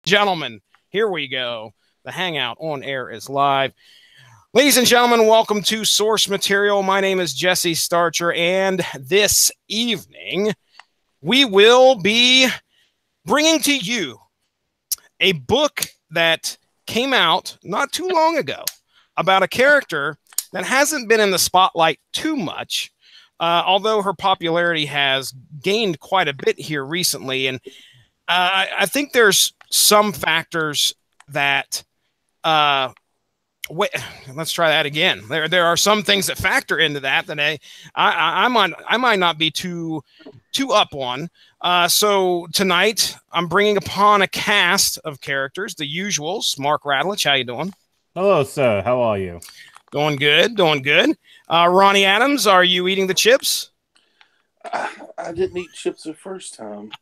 Gentlemen, here we go. The Hangout on air is live. Ladies and gentlemen, welcome to Source Material. My name is Jesse Starcher, and this evening we will be bringing to you a book that came out not too long ago about a character that hasn't been in the spotlight too much, although her popularity has gained quite a bit here recently. And I think there's some factors that wait, let's try that again. There are some things that factor into that I might not be too up on. So tonight I'm bringing upon a cast of characters, the usuals. Mark Radulich, how you doing? Hello, sir. How are you? Doing good, doing good. Ronnie Adams, are you eating the chips? I didn't eat chips the first time.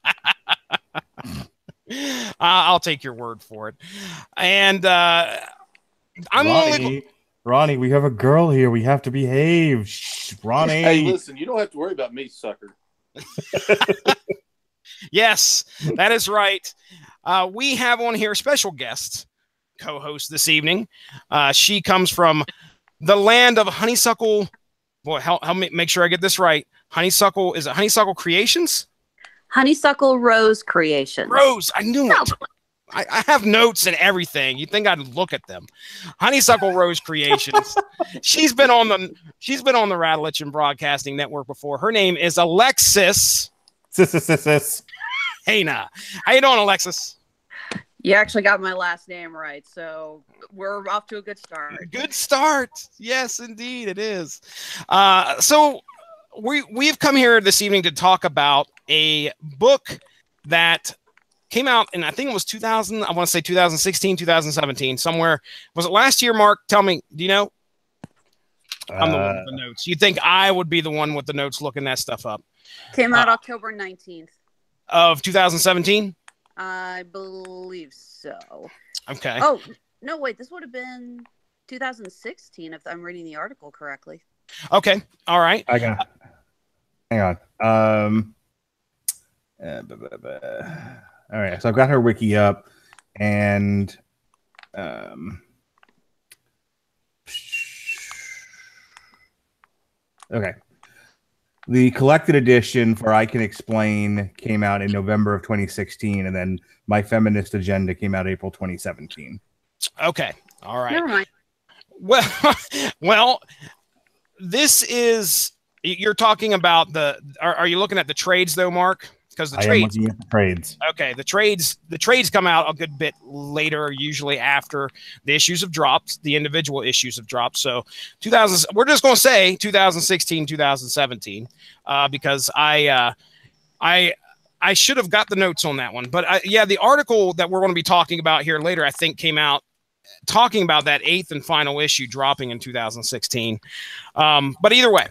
I'll take your word for it. And Ronnie, we have a girl here. We have to behave. Shh, Ronnie. Hey, listen, you don't have to worry about me, sucker. Yes, that is right. We have on here special guest co-host this evening. She comes from the land of honeysuckle. Boy, help me make sure I get this right. Honeysuckle, is it Honeysuckle Creations? Honeysuckle Rose Creations. Rose, I knew it. I have notes and everything. You'd think I'd look at them. Honeysuckle Rose Creations. She's been on the Radulich and Broadcasting Network before. Her name is Alexis. Hey, nah. How you doing, Alexis? You actually got my last name right, so we're off to a good start. Good start. Yes, indeed, it is. So we've come here this evening to talk about a book that came out in, I think it was 2000. I want to say 2016, 2017, somewhere. Was it last year, Mark? Tell me. Do you know? I'm the one with the notes. You think I would be the one with the notes looking that stuff up? Came out October 19th. Of 2017? I believe so. Okay. Oh, no, wait. This would have been 2016 if I'm reading the article correctly. Okay. All right. I got. Hang on. All right. So I've got her wiki up, and okay. The collected edition for I Can Explain came out in November of 2016, and then My Feminist Agenda came out April 2017. Okay. All right. Never mind. Well, this is, you're talking about are you looking at the trades though, Mark? Because I am looking at the trades. Okay, the trades come out a good bit later, usually after the issues have dropped, the individual issues have dropped. So we're just going to say 2016, 2017, because I should have got the notes on that one. But yeah, the article that we're going to be talking about here later, I think, came out talking about that 8th and final issue dropping in 2016. But either way.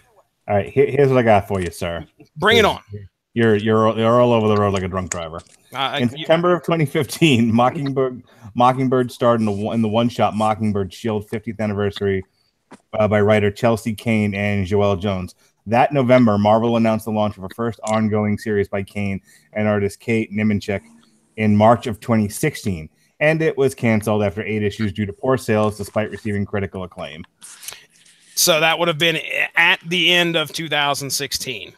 All right, here's what I got for you, sir. Bring it on. You're all over the road like a drunk driver. In September of 2015, Mockingbird starred in the one-shot Mockingbird Shield 50th anniversary by writer Chelsea Kane and Joelle Jones. That November, Marvel announced the launch of a first ongoing series by Kane and artist Kate Nimenchik in March of 2016, and it was canceled after 8 issues due to poor sales, despite receiving critical acclaim. So that would have been at the end of 2016.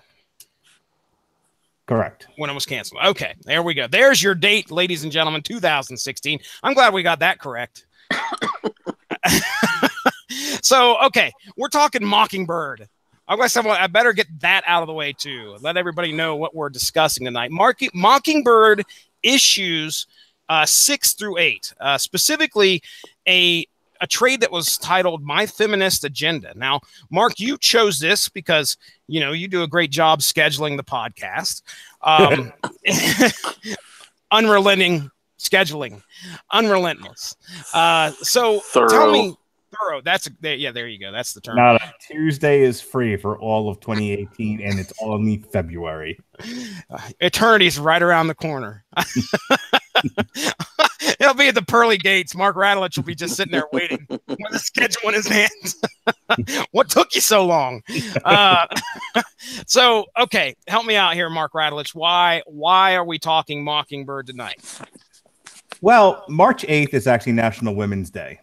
Correct. When it was canceled. Okay, there we go. There's your date, ladies and gentlemen, 2016. I'm glad we got that correct. So, okay, we're talking Mockingbird. I better get that out of the way, too. Let everybody know what we're discussing tonight. Mockingbird issues 6 through 8, specifically a trade that was titled My Feminist Agenda. Now, Mark, you chose this because, you do a great job scheduling the podcast. Unrelenting scheduling. Unrelentless. So Thorough. Tell me, thorough. There you go. That's the term. Now, Tuesday is free for all of 2018, and it's only February. Eternity's right around the corner. He'll be at the pearly gates. Mark Radulich will be just sitting there waiting with the schedule in his hands. What took you so long? So, okay, help me out here, Mark Radulich. Why are we talking Mockingbird tonight? Well, March 8th is actually National Women's Day.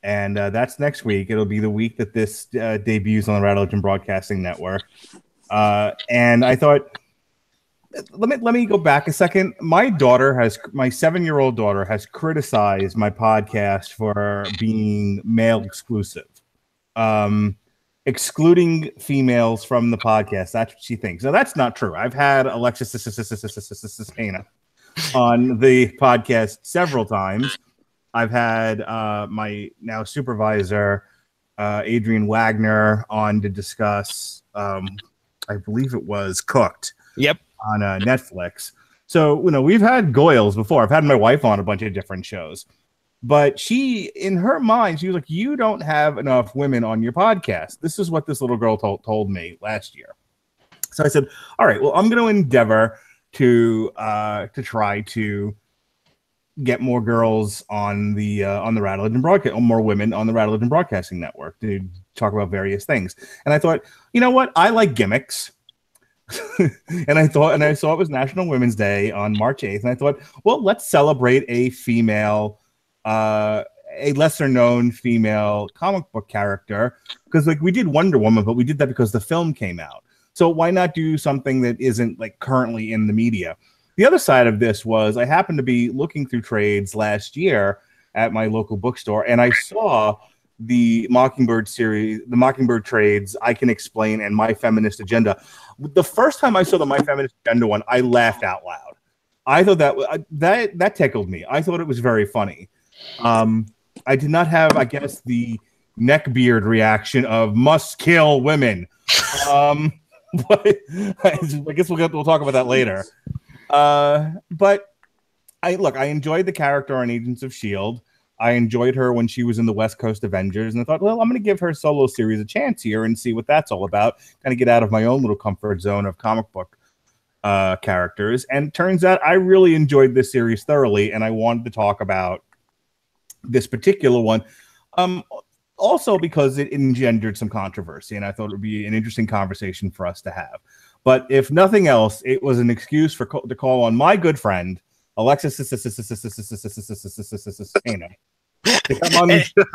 And that's next week. It'll be the week that this debuts on the Rattle Legend Broadcasting Network. And I thought, let me go back a second. My 7-year-old daughter has criticized my podcast for being male exclusive, excluding females from the podcast. That's what she thinks. Now, that's not true. I've had Alexis Hana on the podcast several times. I've had my now supervisor, Adrian Wagner, on to discuss, I believe it was Cooked. Yep. On Netflix. So, we've had Goyles before. I've had my wife on a bunch of different shows. But she, in her mind, she was like, you don't have enough women on your podcast. This is what this little girl told me last year. So I said, all right, well, I'm going to endeavor to try to get more girls on the Rattle Legend broadcast, or more women on the Rattle Legend Broadcasting Network to talk about various things. And I thought, you know what? I like gimmicks. and I saw it was National Women's Day on March 8th. And I thought, well, let's celebrate a female, a lesser known female comic book character. Because we did Wonder Woman, but we did that because the film came out. So why not do something that isn't currently in the media? The other side of this was I happened to be looking through trades last year at my local bookstore, and I saw the Mockingbird series, the Mockingbird trades, I Can Explain, and My Feminist Agenda. The first time I saw the My Feminist Agenda one, I laughed out loud. I thought that tickled me. I thought it was very funny. I did not have, I guess, the neckbeard reaction of must kill women. But I guess we'll talk about that later. But I enjoyed the character on Agents of S.H.I.E.L.D. I enjoyed her when she was in the West Coast Avengers, and I thought, well, I'm going to give her solo series a chance here and see what that's all about. Kind of get out of my own little comfort zone of comic book characters. And turns out I really enjoyed this series thoroughly, and I wanted to talk about this particular one. Also because it engendered some controversy, and I thought it would be an interesting conversation for us to have. But if nothing else, it was an excuse to call on my good friend, Alexis Hana. Come on the show.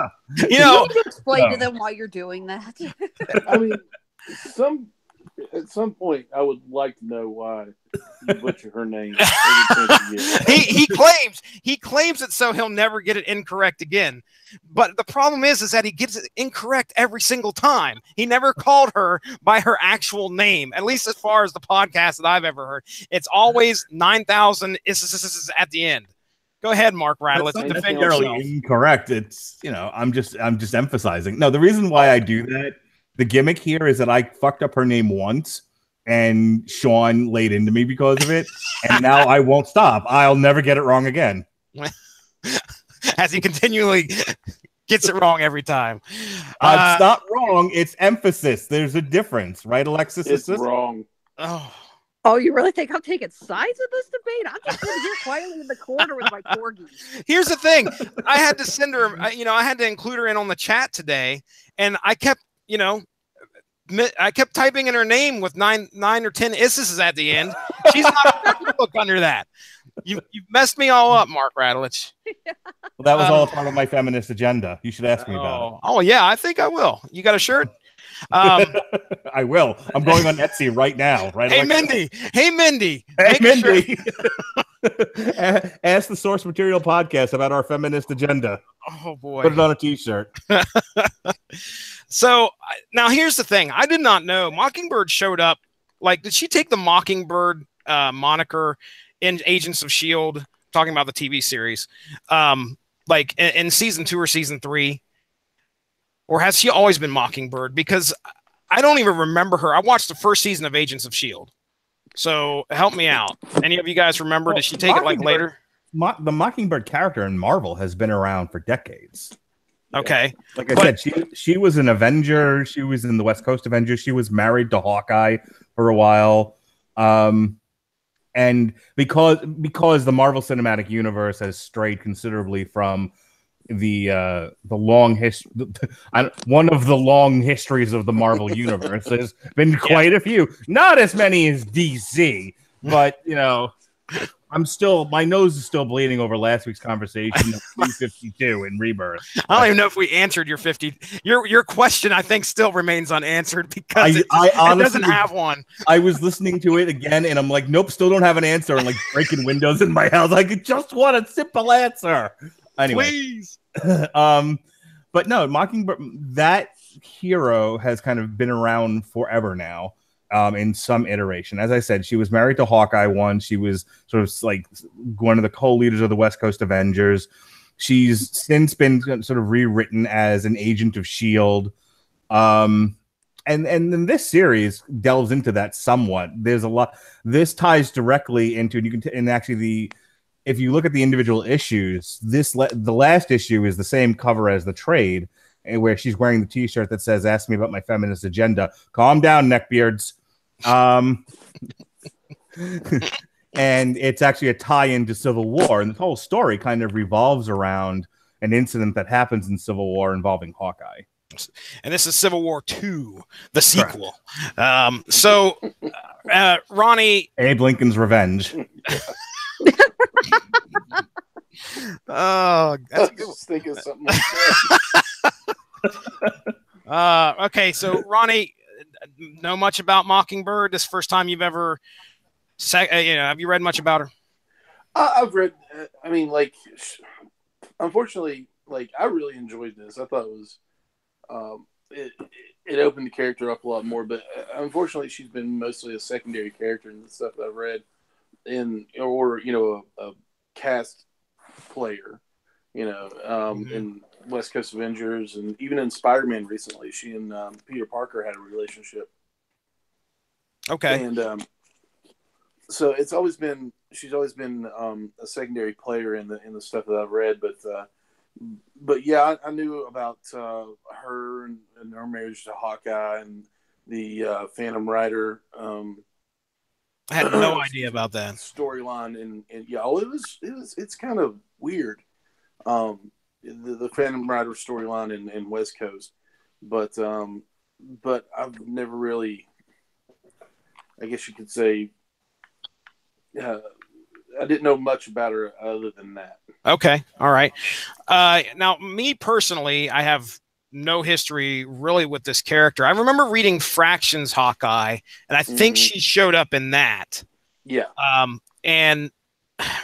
You know, explain to them why you're doing that. I mean, at some point, I would like to know why you butcher her name. He claims it so he'll never get it incorrect again. But the problem is that he gets it incorrect every single time. He never called her by her actual name, at least as far as the podcast that I've ever heard. It's always 9,000 at the end. Go ahead, Mark Rattle. It's necessarily incorrect. It's I'm just emphasizing. No, the reason why I do that, the gimmick here is that I fucked up her name once, and Sean laid into me because of it, and now I won't stop. I'll never get it wrong again. As he continually gets it wrong every time. It's not wrong. It's emphasis. There's a difference, right, Alexis? It's wrong. Oh, you really think I'm taking sides in this debate? I'm just sitting here quietly in the corner with my corgi. Here's the thing. I had to send her, I had to include her in on the chat today, and I kept typing in her name with 9 or 10 isses at the end. She's not going to look under that. You messed me all up, Mark Rattlich. Well, that was all part of My Feminist Agenda. You should ask me about it. Oh, yeah, I think I will. You got a shirt? I will. I'm going on Etsy right now. Right? Hey, Mindy. Hey, Mindy. Ask the Source Material Podcast about our feminist agenda. Oh, boy. Put it on a T-shirt. So, now here's the thing. I did not know. Mockingbird showed up. Did she take the Mockingbird moniker in Agents of S.H.I.E.L.D., talking about the TV series, in season 2 or season 3? Or has she always been Mockingbird? Because I don't even remember her. I watched the first season of Agents of S.H.I.E.L.D. So help me out. Any of you guys remember? Did she take it later? The Mockingbird character in Marvel has been around for decades. Okay. Like I said, she was an Avenger. She was in the West Coast Avengers. She was married to Hawkeye for a while. And because the Marvel Cinematic Universe has strayed considerably from the long history, one of the long histories of the Marvel Universe, there's been quite a few, not as many as DC, but my nose is still bleeding over last week's conversation of 352 in Rebirth. I don't even know if we answered your 50. Your question, I think, still remains unanswered because it honestly, doesn't have one. I was listening to it again, and I'm like, nope, still don't have an answer. And like breaking windows in my house. I just want a simple answer. Anyway, please. But no, Mockingbird. That hero has kind of been around forever now. In some iteration. As I said, she was married to Hawkeye once. She was sort of like one of the co-leaders of the West Coast Avengers. She's since been sort of rewritten as an agent of S.H.I.E.L.D. And then this series delves into that somewhat. There's a lot. This ties directly into, and you can, and actually if you look at the individual issues, the last issue is the same cover as the trade, where she's wearing the T-shirt that says, "Ask me about my feminist agenda." Calm down, neckbeards. And it's actually a tie-in to Civil War, and the whole story kind of revolves around an incident that happens in Civil War involving Hawkeye. And this is Civil War II, the sequel. So Ronnie, Abe Lincoln's Revenge. Oh, that's good. Just thinking something like that. Okay, so Ronnie, know much about Mockingbird? This first time you've ever, have you read much about her? I've read. I mean, like, unfortunately, like, I really enjoyed this. I thought it was, it opened the character up a lot more. But unfortunately, she's been mostly a secondary character in the stuff that I've read, or a cast player, in West Coast Avengers, and even in Spider-Man recently, she and Peter Parker had a relationship. Okay. And so she's always been a secondary player in the stuff that I've read, but yeah, I knew about her and her marriage to Hawkeye and the Phantom Rider. I had no idea about that storyline, and yeah, it's kind of weird. The Phantom Rider storyline in West Coast, but I've never really, I guess you could say, I didn't know much about her other than that. Okay, all right. Now, me personally, I have no history really with this character. I remember reading Fractions Hawkeye, and I think she showed up in that. Yeah. And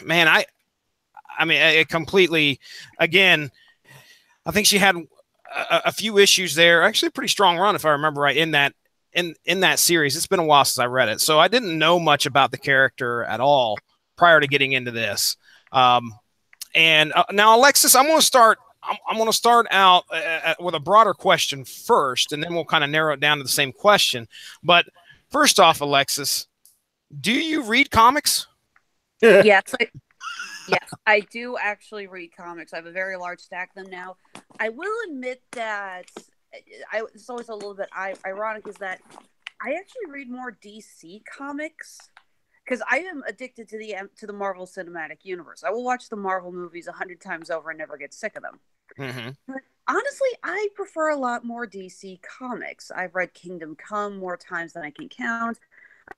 man, I mean, it completely, again, I think she had a few issues there. Actually, a pretty strong run, if I remember right, in that series. It's been a while since I read it, so I didn't know much about the character at all prior to getting into this. And now, Alexis, I'm going to start out with a broader question first, and then we'll kind of narrow it down to the same question. But first off, Alexis, do you read comics? Yes, I do actually read comics. I have a very large stack of them now. I will admit that it's always a little bit ironic is that I actually read more DC comics because I am addicted to the Marvel Cinematic Universe. I will watch the Marvel movies 100 times over and never get sick of them. Mm-hmm. But honestly, I prefer a lot more DC comics. I've read Kingdom Come more times than I can count.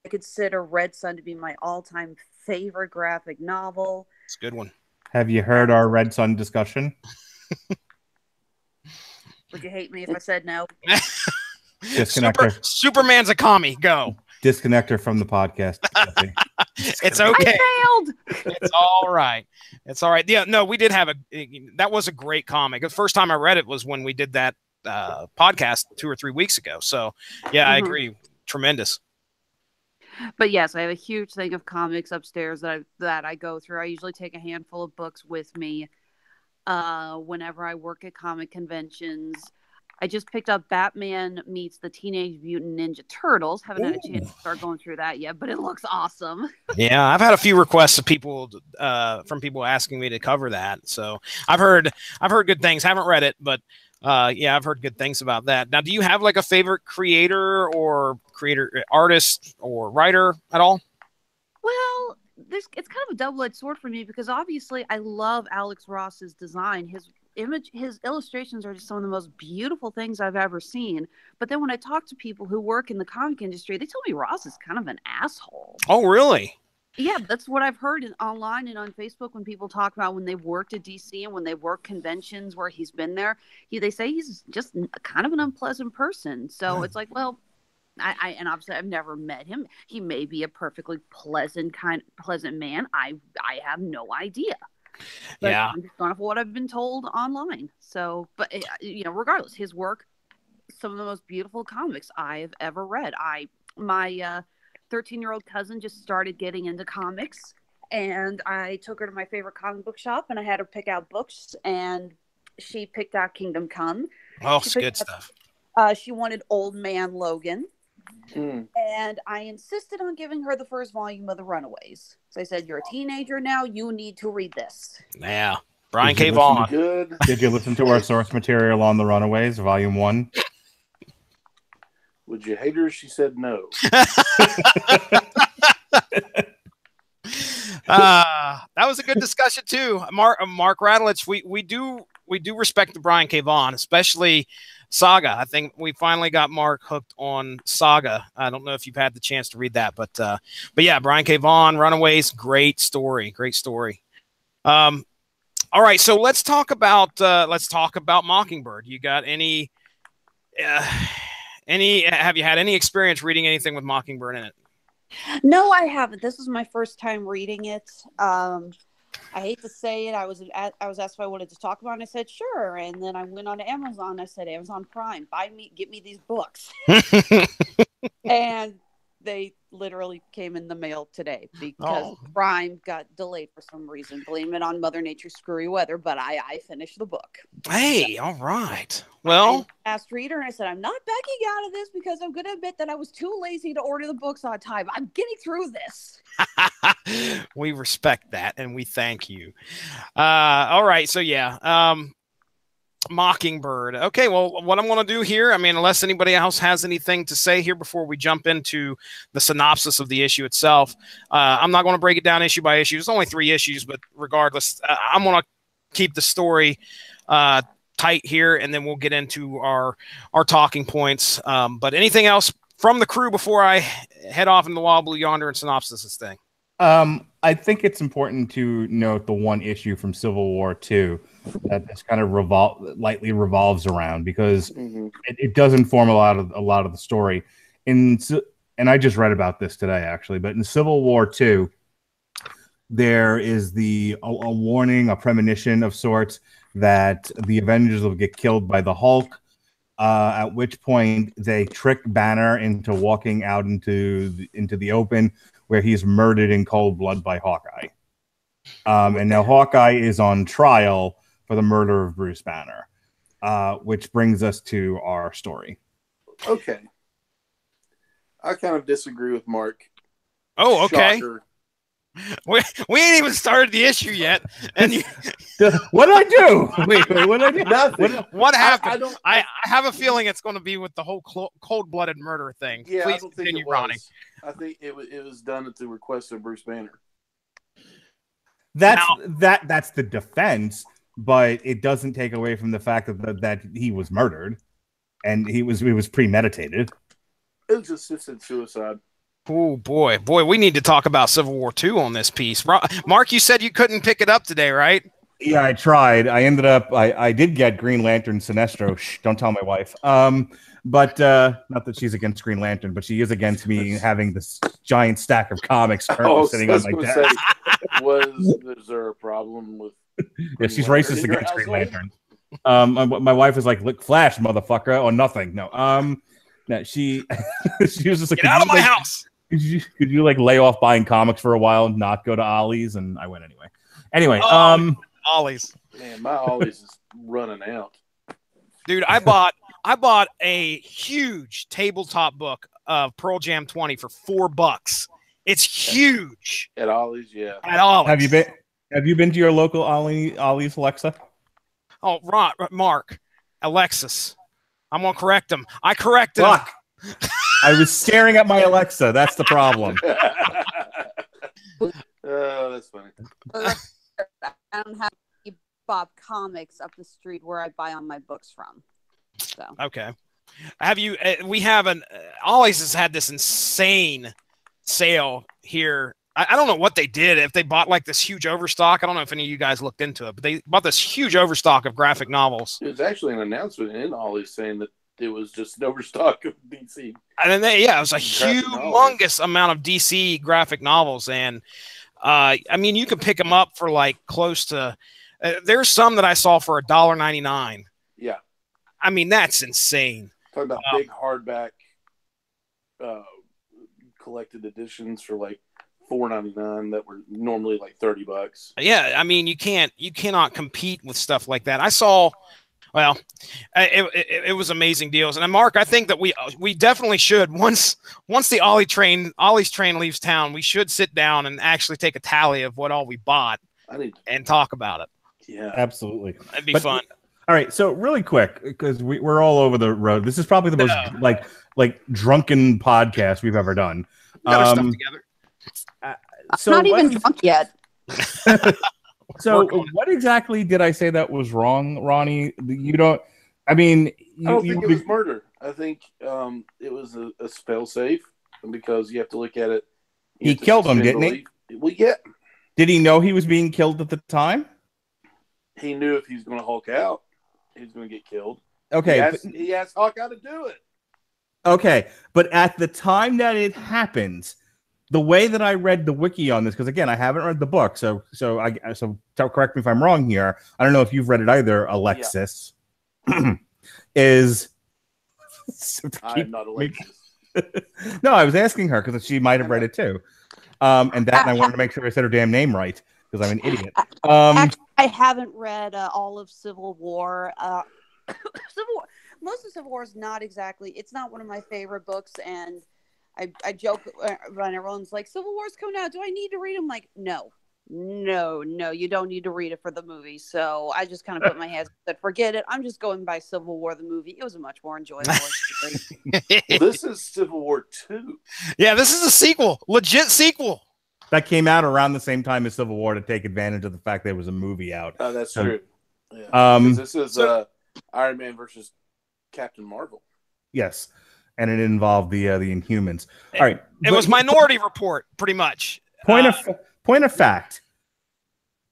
I consider Red Sun to be my all-time favorite graphic novel. It's a good one. Have you heard our Red Sun discussion? Would you hate me if I said no? Superman's a commie. Go. Disconnect her from the podcast. It's okay. I failed. It's all right. It's all right. Yeah, no, we did have that was a great comic. The first time I read it was when we did that podcast 2 or 3 weeks ago. So yeah, I agree. Tremendous. But yes, I have a huge thing of comics upstairs that I go through. I usually take a handful of books with me whenever I work at comic conventions. I just picked up Batman Meets the Teenage Mutant Ninja Turtles. Haven't had a chance to start going through that yet, but it looks awesome. Yeah, I've had a few requests of people from people asking me to cover that. So I've heard good things. Haven't read it, but yeah, I've heard good things about that. Now, do you have like a favorite creator, artist, or writer at all? Well, it's kind of a double-edged sword for me because obviously I love Alex Ross's design. His illustrations are just some of the most beautiful things I've ever seen. But then when I talk to people who work in the comic industry, they tell me Ross is kind of an asshole. Oh, really? Yeah, that's what I've heard online and on Facebook when people talk about when they've worked at DC and when they work conventions where he's been there. They say he's just kind of an unpleasant person. So it's like, well, and obviously I've never met him. He may be a perfectly pleasant man. I have no idea. But Yeah, I'm just going off what I've been told online. So, but regardless, his work, some of the most beautiful comics I've ever read. My 13-year-old cousin just started getting into comics, and I took her to my favorite comic book shop, and I had her pick out books, and she picked out Kingdom Come. Oh, it's good stuff. She wanted Old Man Logan. And I insisted on giving her the first volume of The Runaways. So I said, "You're a teenager now. You need to read this." Yeah. Brian K. Vaughan. Good. Did you listen to our source material on The Runaways, Volume 1? Would you hate her if she said no? That was a good discussion too. Mark Radulich, we do respect the Brian K. Vaughan, especially Saga. I think we finally got Mark hooked on Saga. I don't know if you've had the chance to read that, but yeah, Brian K. Vaughan, Runaways, great story. All right, so let's talk about Mockingbird. You got any? Have you had any experience reading anything with Mockingbird in it? No, I haven't. This is my first time reading it. I hate to say it. I was asked if I wanted to talk about it. And I said sure, and then I went on to Amazon. I said, Amazon Prime, get me these books, and they literally came in the mail today because Prime got delayed for some reason. Blame it on Mother Nature's screwy weather, but I finished the book. Hey, so, all right. Well, I asked reader, and I said, I'm not backing out of this because I'm going to admit that I was too lazy to order the books on time. I'm getting through this. We respect that, and we thank you. All right, so yeah, Mockingbird. Okay, well, what I'm going to do here, I mean, unless anybody else has anything to say here before we jump into the synopsis of the issue itself, I'm not going to break it down issue by issue. There's only 3 issues, but regardless, I'm going to keep the story tight here, and then we'll get into our talking points. But anything else from the crew before I head off into the wild blue yonder and synopsis this thing? I think it's important to note the one issue from Civil War II that this kind of lightly revolves around, because it does inform a lot of the story. And I just read about this today, actually. But in Civil War II, there is a warning, a premonition of sorts, that the Avengers will get killed by the Hulk. At which point they trick Banner into walking out into the open, where he's murdered in cold blood by Hawkeye. And now Hawkeye is on trial for the murder of Bruce Banner, which brings us to our story. Okay. I kind of disagree with Mark. Oh, okay. Shocker. We ain't even started the issue yet. And what did I do? Wait, what did I do? Nothing. What happened? I have a feeling it's going to be with the whole cold-blooded murder thing. Yeah, please I don't continue, think it Ronnie. was. I think it was done at the request of Bruce Banner. That's the defense, but it doesn't take away from the fact that he was murdered, and it was premeditated. It was assisted suicide. Oh boy, we need to talk about Civil War II on this piece. Mark, you said you couldn't pick it up today, right? Yeah, I tried. I ended up. I did get Green Lantern Sinestro. Shh, don't tell my wife. But not that she's against Green Lantern, but she is against me having this giant stack of comics sitting on my desk. Was there a problem with? Yeah, she's racist against Green Lantern. My wife is like, "Look, Flash, motherfucker," or nothing. No. No, she was just like, "Get out of my house." Could you like lay off buying comics for a while and not go to Ollie's? And I went anyway. Anyway, Ollie's. Man, my Ollie's is running out. Dude, I bought a huge tabletop book of Pearl Jam 20 for $4. It's huge. At Ollie's, yeah. At Ollie's. Have you been to your local Ollie's, Alexa? Oh, Mark, Alexis. I'm gonna correct him. I corrected him. I was staring at my Alexa. That's the problem. Oh, that's funny. I don't have Bob Comics up the street where I buy all my books from. So okay. Have you? We have Ollie's has had this insane sale here I don't know what they did. If they bought like this huge overstock, I don't know if any of you guys looked into it, but they bought this huge overstock of graphic novels. It was actually an announcement in Ollie's saying that it was just an overstock of DC. And then it was a humongous amount of DC graphic novels. And I mean, you can pick them up for like close to, there's some that I saw for $1.99. Yeah. I mean, that's insane. Talking about big hardback collected editions for like $4.99 that were normally like $30. Yeah, I mean, you cannot compete with stuff like that. I saw, well, it was amazing deals. And Mark, I think that we definitely should once the Ollie's train leaves town, we should sit down and actually take a tally of what all we bought and talk about it. Yeah, absolutely. That'd be fun. All right, so really quick, because we're all over the road. This is probably the most like drunken podcast we've ever done. We got our stuff together. So not even drunk yet. So what exactly did I say that was wrong, Ronnie? You don't. I mean, I don't think it was murder. I think it was a fail safe because you have to look at it. He killed him, didn't he? Well, yeah. Did he know he was being killed at the time? He knew if he was going to Hulk out, he was going to get killed. Okay. He asked Hawkeye to do it. Okay, but at the time that it happened, the way that I read the wiki on this, because again, I haven't read the book, so correct me if I'm wrong here. I don't know if you've read it either, Alexis. Yeah. Is I'm not Alexis. No, I was asking her because she might have read it too, and I wanted to make sure I said her damn name right because I'm an idiot. Actually, I haven't read all of Civil War. Most of Civil War is not exactly. It's not one of my favorite books, and I joke when everyone's like, Civil War's coming out. Do I need to read them? Like, no, you don't need to read it for the movie. So I just kind of put my hands and said, forget it. I'm just going by Civil War, the movie. It was a much more enjoyable experience. Well, this is Civil War 2. Yeah, this is a sequel. Legit sequel. That came out around the same time as Civil War to take advantage of the fact there was a movie out. Oh, that's true. Yeah. This is Iron Man versus Captain Marvel. Yes. And it involved the Inhumans. All right. It was Minority Report, pretty much. Point of fact.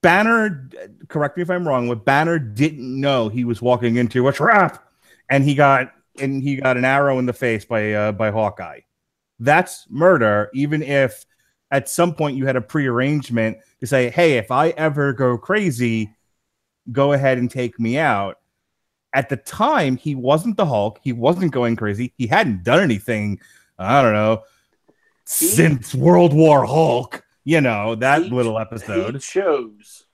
Banner, correct me if I'm wrong, but Banner didn't know he was walking into a trap, and he got an arrow in the face by Hawkeye. That's murder, even if at some point you had a prearrangement to say, hey, if I ever go crazy, go ahead and take me out. At the time, he wasn't the Hulk. He wasn't going crazy. He hadn't done anything, I don't know, since World War Hulk. You know, that little episode. He chose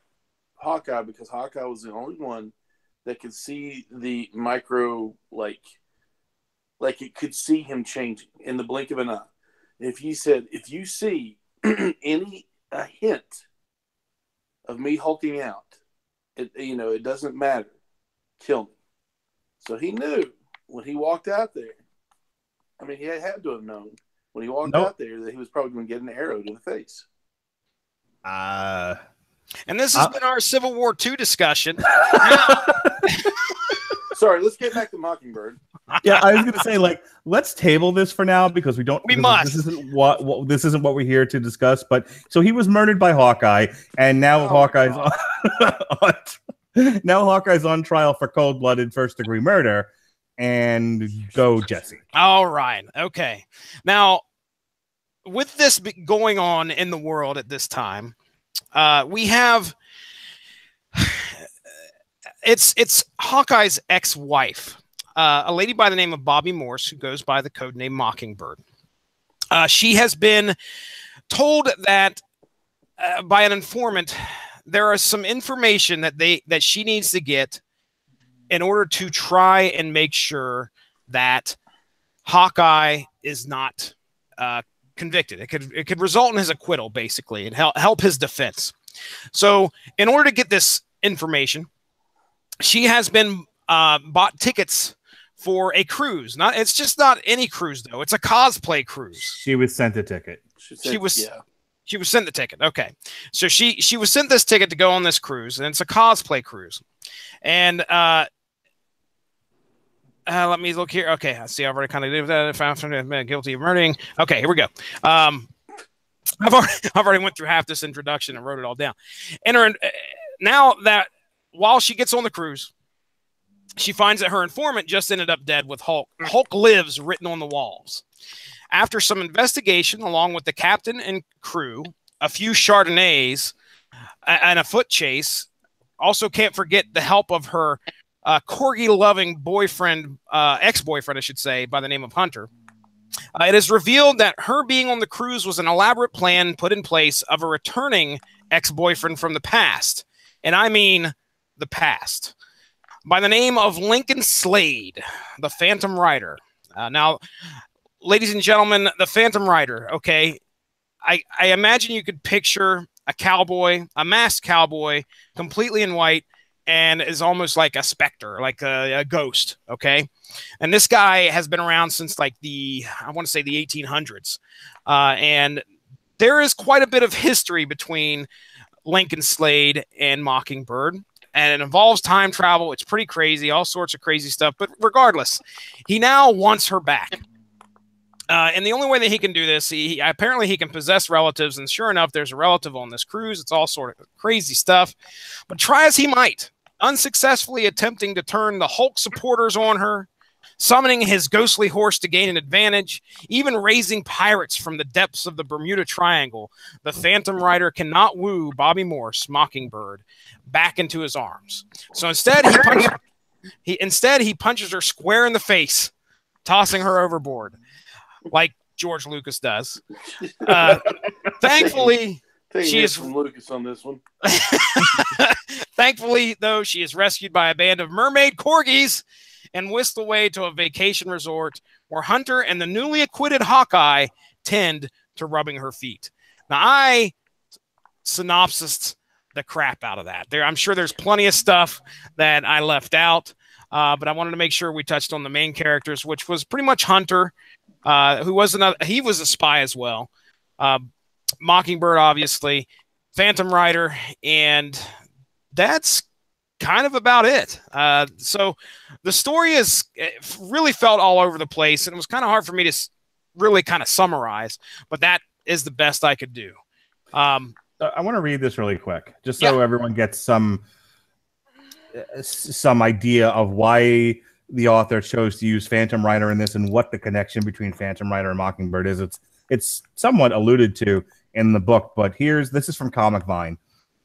Hawkeye because Hawkeye was the only one that could see the micro, like it could see him changing in the blink of an eye. If you see any hint of me hulking out, it doesn't matter. Kill me. So he knew when he walked out there. I mean, he had to have known when he walked out there that he was probably going to get an arrow to the face. And this has been our Civil War II discussion. Sorry, let's get back to Mockingbird. Yeah, I was going to say, let's table this for now because we don't. We must. This isn't what we're here to discuss. But so he was murdered by Hawkeye, and now Hawkeye's on trial for cold-blooded first-degree murder. And go, Jesse. All right. Okay. Now, with this going on in the world at this time, we have it's Hawkeye's ex-wife, a lady by the name of Bobby Morse, who goes by the code name Mockingbird. She has been told that by an informant there is some information that she needs to get in order to try and make sure that Hawkeye is not convicted. It could result in his acquittal, basically, and help his defense. So in order to get this information, she has been bought tickets for a cruise. It's just not any cruise, though. It's a cosplay cruise. She was sent a ticket. She was sent the ticket. Okay. So she was sent this ticket to go on this cruise, and it's a cosplay cruise. And let me look here. Okay, I see. I've already kind of did that. Found guilty of murdering. Okay, here we go. I've already went through half this introduction and wrote it all down. And now that while she gets on the cruise, she finds that her informant just ended up dead with Hulk. Hulk lives written on the walls. After some investigation, along with the captain and crew, a few Chardonnays, and a foot chase, also can't forget the help of her corgi-loving boyfriend, ex-boyfriend, I should say, by the name of Hunter. It is revealed that her being on the cruise was an elaborate plan put in place of a returning ex-boyfriend from the past. And I mean the past. By the name of Lincoln Slade, the Phantom Rider. Now, ladies and gentlemen, the Phantom Rider, okay? I imagine you could picture a cowboy, a masked cowboy, completely in white, and is almost like a specter, like a ghost, okay? And this guy has been around since like I want to say the 1800s. And there is quite a bit of history between Lincoln Slade and Mockingbird. And it involves time travel. It's pretty crazy, all sorts of crazy stuff. But regardless, he now wants her back. And the only way that he can do this, apparently he can possess relatives. And sure enough, there's a relative on this cruise. It's all sort of crazy stuff. But try as he might, unsuccessfully attempting to turn the Hulk supporters on her, summoning his ghostly horse to gain an advantage, even raising pirates from the depths of the Bermuda Triangle, the Phantom Rider cannot woo Bobby Morse, Mockingbird, back into his arms. So instead, he punches her square in the face, tossing her overboard, like George Lucas does. Thankfully, she is from Lucas on this one. Thankfully, though, she is rescued by a band of mermaid corgis and whisked away to a vacation resort where Hunter and the newly acquitted Hawkeye tend to rubbing her feet. Now, I synopsised the crap out of that. I'm sure there's plenty of stuff that I left out, but I wanted to make sure we touched on the main characters, which was pretty much Hunter, who was he was a spy as well. Mockingbird, obviously, Phantom Rider, and that's kind of about it. So the story really felt all over the place, and it was kind of hard for me to really kind of summarize, but that is the best I could do. I want to read this really quick, just so everyone gets some idea of why the author chose to use Phantom Rider in this and what the connection between Phantom Rider and Mockingbird is. It's somewhat alluded to in the book, but this is from Comic Vine.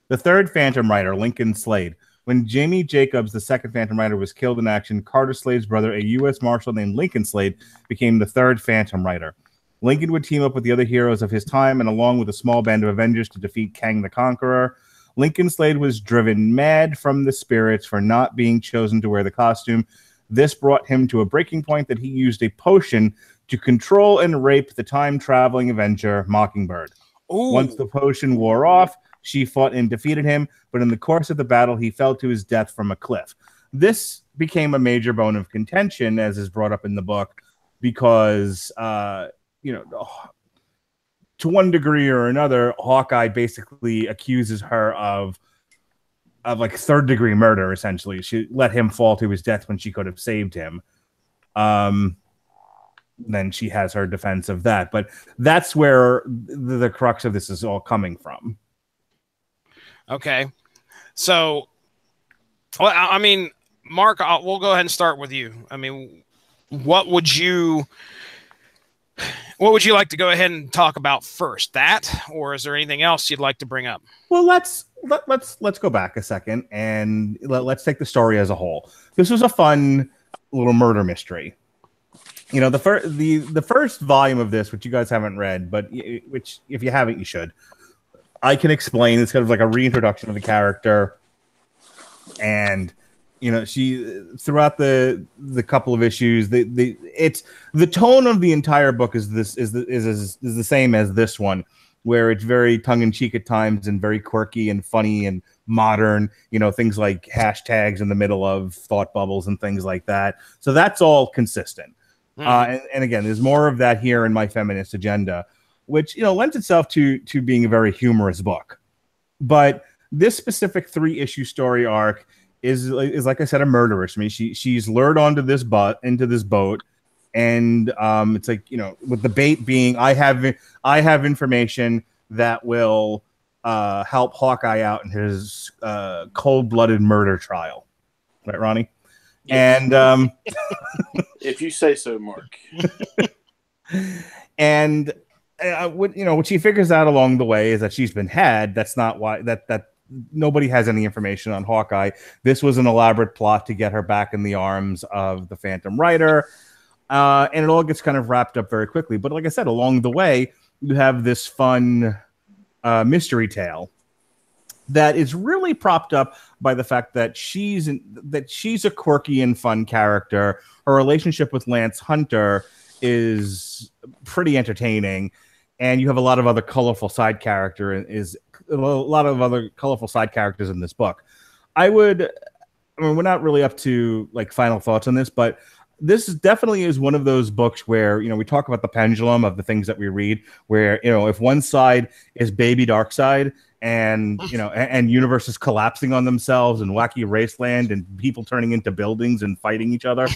The third Phantom Rider, Lincoln Slade. When Jamie Jacobs, the second Phantom Rider, was killed in action, Carter Slade's brother, a U.S. Marshal named Lincoln Slade, became the third Phantom Rider. Lincoln would team up with the other heroes of his time and along with a small band of Avengers to defeat Kang the Conqueror. Lincoln Slade was driven mad from the spirits for not being chosen to wear the costume. This brought him to a breaking point that he used a potion to control and rape the time-traveling Avenger, Mockingbird. Ooh. Once the potion wore off, she fought and defeated him, but in the course of the battle, he fell to his death from a cliff. This became a major bone of contention, as is brought up in the book, because, to one degree or another, Hawkeye basically accuses her of like third-degree murder, essentially. She let him fall to his death when she could have saved him. Then she has her defense of that. But that's where the crux of this is all coming from. Okay. So, well, I mean, Mark, we'll go ahead and start with you. I mean, what would you like to go ahead and talk about first? That, or is there anything else you'd like to bring up? Well, let's go back a second and let's take the story as a whole. This was a fun little murder mystery. You know, the first volume of this, which you guys haven't read, but which if you haven't, you should. I can explain. It's kind of like a reintroduction of the character, and she throughout the couple of issues, it's the tone of the entire book is the same as this one, where it's very tongue in cheek at times and very quirky and funny and modern. Things like hashtags in the middle of thought bubbles and things like that. So that's all consistent. And again, there's more of that here in My Feminist Agenda, which lends itself to being a very humorous book. But this specific 3-issue story arc is like I said, a murderess. I mean, she's lured onto into this boat, And it's like, with the bait being, I have information that will help Hawkeye out in his cold-blooded murder trial, right, Ronnie? Yes. And if you say so, Mark. And what she figures out along the way is that she's been had. That's not why that nobody has any information on Hawkeye. This was an elaborate plot to get her back in the arms of the Phantom Rider. And it all gets kind of wrapped up very quickly. But like I said, along the way, you have this fun mystery tale that is really propped up by the fact that she's a quirky and fun character. Her relationship with Lance Hunter is pretty entertaining, and you have a lot of other colorful side characters in this book. We're not really up to like final thoughts on this, but this definitely is one of those books where, we talk about the pendulum of the things that we read, where, if one side is baby Darkseid and, and universes collapsing on themselves and wacky raceland and people turning into buildings and fighting each other.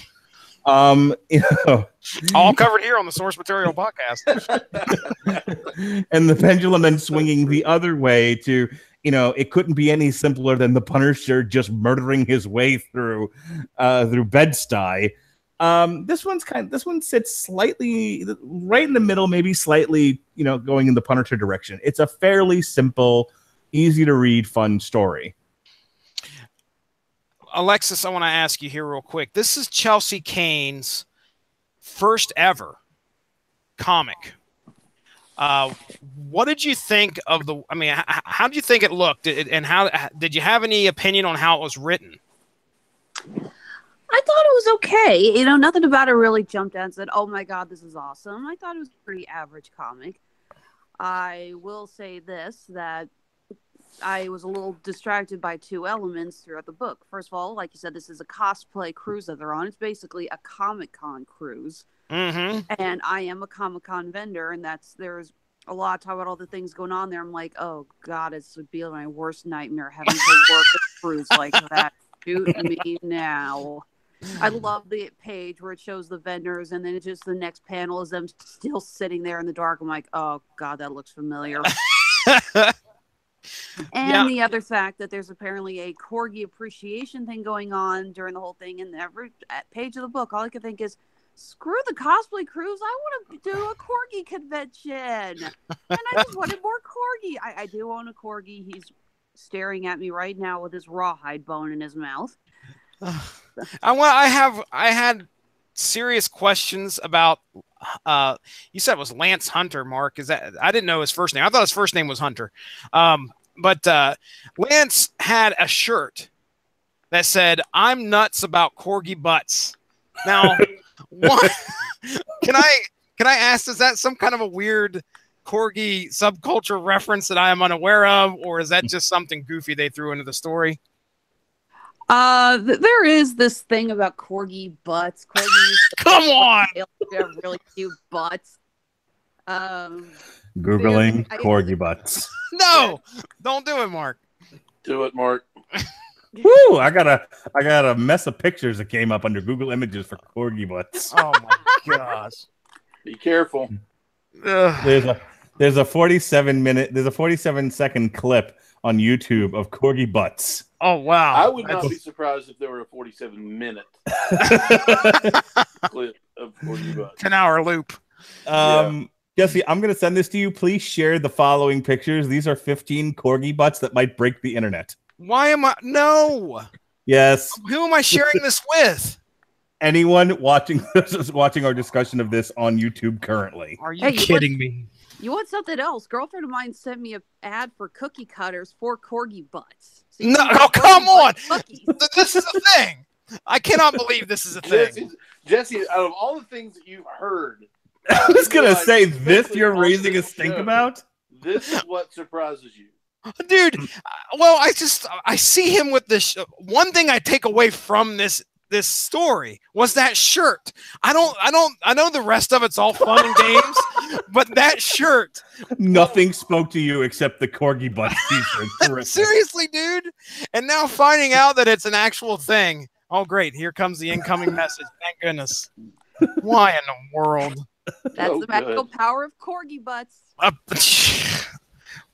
All covered here on the Source Material Podcast. And the pendulum then swinging the other way to, it couldn't be any simpler than the Punisher just murdering his way through Bed-Stuy. This one sits slightly right in the middle, maybe slightly, going in the Punisher direction. It's a fairly simple, easy to read, fun story. Alexis, I want to ask you here real quick. This is Chelsea Cain's first ever comic. What did you think of how did you think it looked? And how did you have any opinion on how it was written? I thought it was okay. Nothing about it really jumped out and said, oh my God, this is awesome. I thought it was a pretty average comic. I will say this, that I was a little distracted by two elements throughout the book. First of all, like you said, this is a cosplay cruise that they're on. It's basically a Comic-Con cruise. Mm-hmm. And I am a Comic-Con vendor, and there's a lot of talk about all the things going on there. I'm like, oh God, this would be my worst nightmare having to work a cruise like that. Shoot me now. I love the page where it shows the vendors, and then it's just the next panel is them still sitting there in the dark. I'm like, oh God, that looks familiar. And the other fact that there's apparently a corgi appreciation thing going on during the whole thing, and every page of the book, all I can think is, screw the cosplay cruise. I want to do a corgi convention, and I just wanted more corgi. I do own a corgi. He's staring at me right now with his rawhide bone in his mouth. I had serious questions about. You said it was Lance Hunter, Mark. Is that? I didn't know his first name. I thought his first name was Hunter. But Lance had a shirt that said, "I'm nuts about corgi butts." Now, what? Can I ask? Is that some kind of a weird corgi subculture reference that I am unaware of, or is that just something goofy they threw into the story? There is this thing about corgi butts. Corgis Come on, they have really cute butts. Googling corgi butts. No, don't do it, Mark. Do it, Mark. Woo! I got a mess of pictures that came up under Google Images for corgi butts. Oh my gosh! Be careful. There's a 47-second clip on YouTube of corgi butts. Oh wow! I would not be surprised if there were a 47-minute clip of corgi butts. 10-hour loop. Jesse, I'm going to send this to you. Please share the following pictures. These are 15 corgi butts that might break the internet. Why am I? No. Yes. Who am I sharing this with? Anyone watching our discussion of this on YouTube currently. Are you kidding me? You want something else? Girlfriend of mine sent me an ad for cookie cutters for corgi butts. So no, come on. This is a thing. I cannot believe this is a thing. Jesse, out of all the things that you've heard, I was going to say this you're raising a stink about? This is what surprises you. Dude, well, I see him with this. One thing I take away from this story was that shirt. I know the rest of it's all fun and games, but that shirt. Nothing spoke to you except the corgi butt t-shirt. Seriously, dude. And now finding out that it's an actual thing. Oh, great. Here comes the incoming message. Thank goodness. Why in the world? That's the magical power of corgi butts.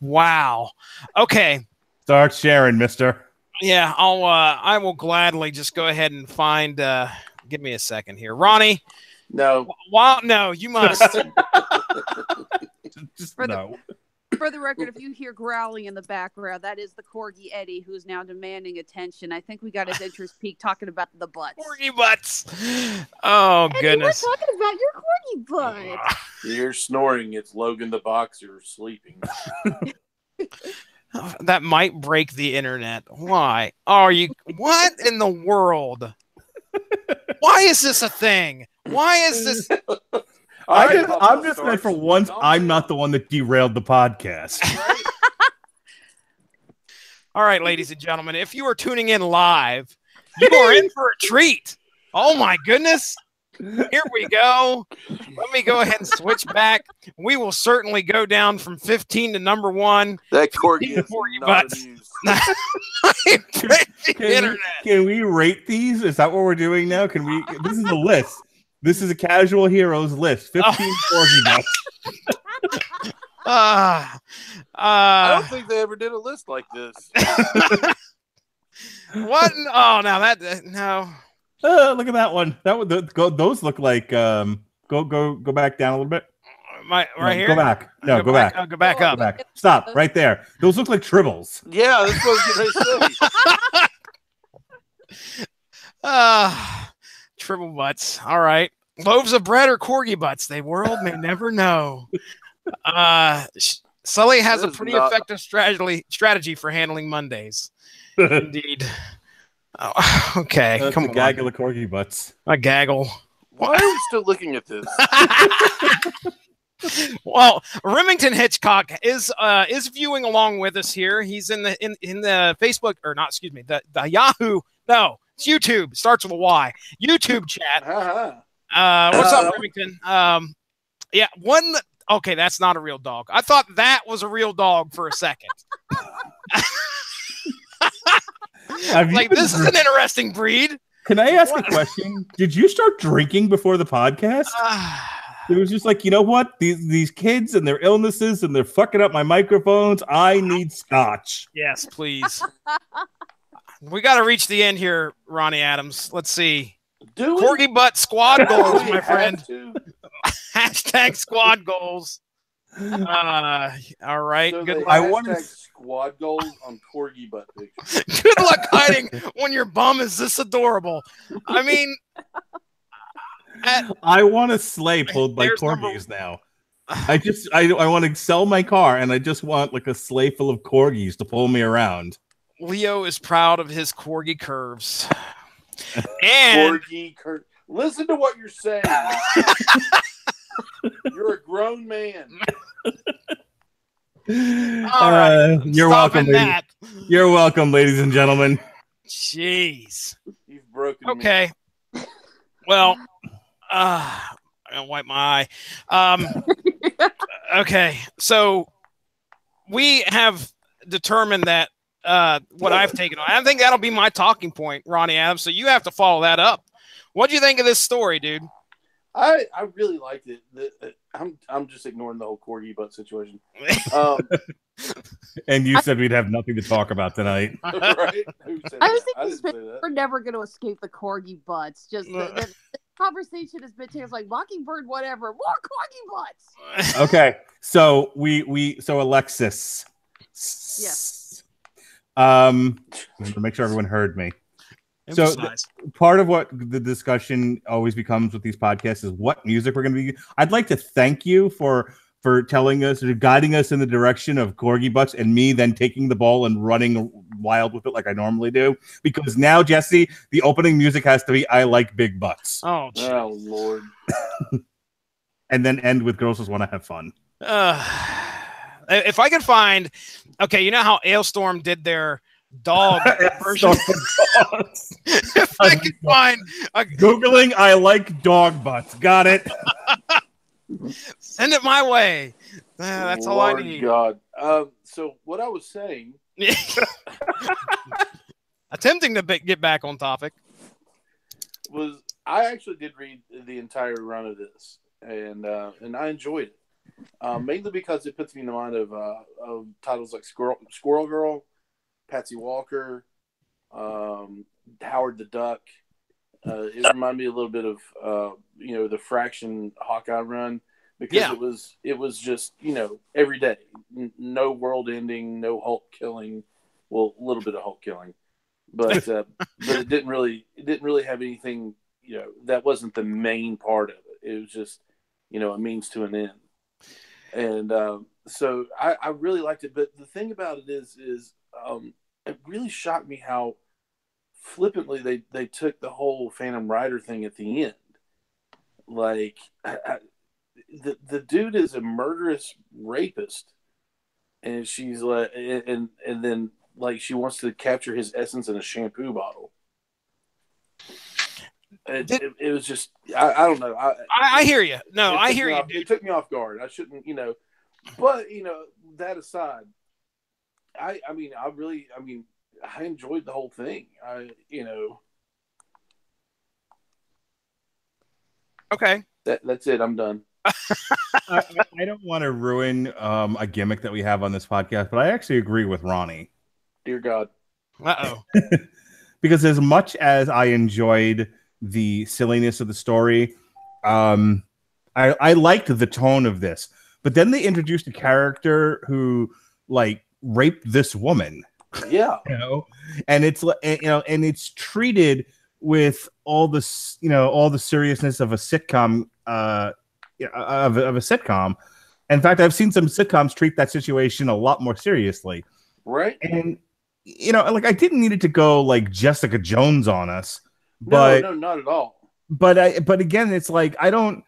Wow. Okay. Start sharing, mister. Yeah, I will gladly just go ahead and find give me a second here. Ronnie. No. No, you must. For the record, if you hear growling in the background, that is the corgi Eddie, who's now demanding attention. I think we got his interest peaked talking about the butts. Corgi butts. Oh, Eddie, goodness. we're talking about your corgi butt. You're snoring. It's Logan the Boxer sleeping. That might break the internet. Why are you? What in the world? Why is this a thing? Why is this? I'm just glad for once I'm not the one that derailed the podcast. Right? All right, ladies and gentlemen, if you are tuning in live, you are in for a treat. Oh my goodness. Here we go. Let me go ahead and switch back. We will certainly go down from 15 to number 1. That corgi is not amused. Can we rate these? Is that what we're doing now? Can we? This is a list. This is a casual heroes list. 15 corgi butts. I don't think they ever did a list like this. What? Oh, now that no. Look at that one. Those look like go back down a little bit. Here. Go back. No, go back. Go back up. Go back. Stop right there. Those look like tribbles. Yeah, that's what I was say. Triple butts. All right. Loaves of bread or corgi butts. The world may never know. Sully has a pretty effective strategy for handling Mondays. Indeed. Oh, okay. That's come a on. gaggle of corgi butts. A gaggle. Why are we still looking at this? Well, Remington Hitchcock is viewing along with us here. He's in the Facebook, or not, excuse me, the Yahoo. No, it's YouTube. Starts with a Y. YouTube chat. What's up, Remington? Yeah, one. Okay, that's not a real dog. I thought that was a real dog for a second. Like, this is an interesting breed. Can I ask a question? Did you start drinking before the podcast? It was just like, you know what? These kids and their illnesses and they're fucking up my microphones. I need scotch. Yes, please. We got to reach the end here, Ronnie Adams. Let's see. Corgi butt squad goals, my friend. Hashtag squad goals. All right. So good luck. I want to squad goals on corgi butt pictures. Good luck hiding when your bum is this adorable. I mean, I want a sleigh pulled by corgis now. I want to sell my car and I just want like a sleigh full of corgis to pull me around. Leo is proud of his corgi curves. And listen to what you're saying. You're a grown man. All right. You're welcome. You're welcome, ladies and gentlemen. Jeez. You've broken me. Well, I'm gonna wipe my eye. Okay, so we have determined that what I've taken on. I think that'll be my talking point, Ronnie Adams. So you have to follow that up. What do you think of this story, dude? I really liked it. I'm just ignoring the whole corgi butt situation. And you said we'd have nothing to talk about tonight. Right? Who said I was that? thinking we're never going to escape the corgi butts. Just the conversation has been taken like Mockingbird, whatever. More corgi butts. Okay, so so Alexis. Yes. To make sure everyone heard me. So part of what the discussion always becomes with these podcasts is what music we're going to be. I'd like to thank you for telling us or guiding us in the direction of corgi butts and me then taking the ball and running wild with it like I normally do. Because now, Jesse, the opening music has to be I Like Big Butts. Oh Lord. And then end with Girls Just Want to Have Fun. If I can find, okay, you know how Ailstorm did their dog version. If I can find Googling I like dog butts. Got it. Send it my way. That's all I need. God. So what I was saying, attempting to get back on topic, was I actually did read the entire run of this, and I enjoyed it, mainly because it puts me in the mind of titles like Squirrel Girl, Patsy Walker, Howard the Duck. It reminded me a little bit of the Fraction Hawkeye run, because it was just every day, no world ending, no Hulk killing, well, a little bit of Hulk killing, but it didn't really have anything, that wasn't the main part of it. It was just a means to an end, and so I really liked it. But the thing about it is it really shocked me how flippantly they took the whole Phantom Rider thing at the end. Like, the dude is a murderous rapist, and she's like, and then like she wants to capture his essence in a shampoo bottle. It was just I don't know. I hear you. No, I hear you, dude. It took me off guard. I shouldn't, but that aside, I enjoyed the whole thing. Okay. That's it. I'm done. I don't want to ruin a gimmick that we have on this podcast, but I actually agree with Ronnie. Dear God. Uh-oh. Because as much as I enjoyed the silliness of the story, I liked the tone of this. But then they introduced a character who like raped this woman. Yeah. And it's and it's treated with all this, all the seriousness of a sitcom, of a sitcom. In fact, I've seen some sitcoms treat that situation a lot more seriously. Right. And like I didn't need it to go like Jessica Jones on us, but no, not at all. But again, it's like I don't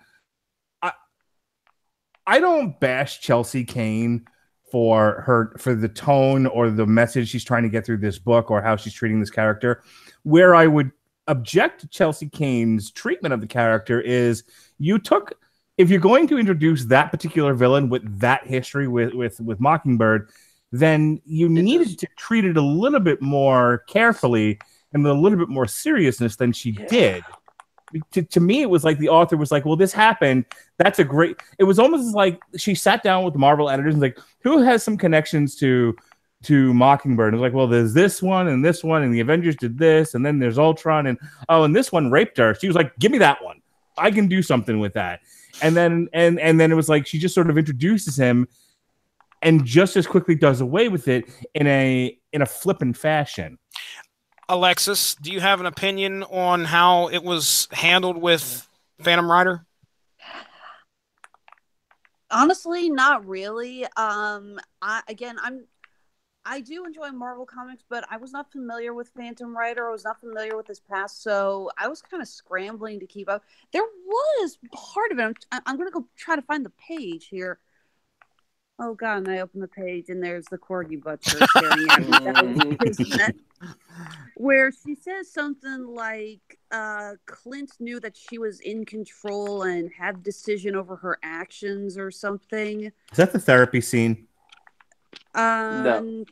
bash Chelsea Kane for the tone or the message she's trying to get through this book or how she's treating this character. Where I would object to Chelsea Kane's treatment of the character is if you're going to introduce that particular villain with that history with Mockingbird, then you needed to treat it a little bit more carefully and with a little bit more seriousness than she did. To me, it was like the author was like, well, this happened. That's a great... It was almost like she sat down with the Marvel editors and like, who has some connections to Mockingbird? And it was like, well, there's this one, and the Avengers did this, and then there's Ultron, and this one raped her. She was like, give me that one. I can do something with that. And then it was like she just sort of introduces him and just as quickly does away with it in a flippant fashion. Alexis, do you have an opinion on how it was handled with Phantom Rider? Honestly, not really. I do enjoy Marvel comics, but I was not familiar with Phantom Rider. I was not familiar with his past, so I was kind of scrambling to keep up. There was part of it. I'm going to go try to find the page here. Oh, God, and I open the page, and there's the Corgi Butcher staring at me. Where she says something like, Clint knew that she was in control and had decision over her actions or something. Is that the therapy scene? No,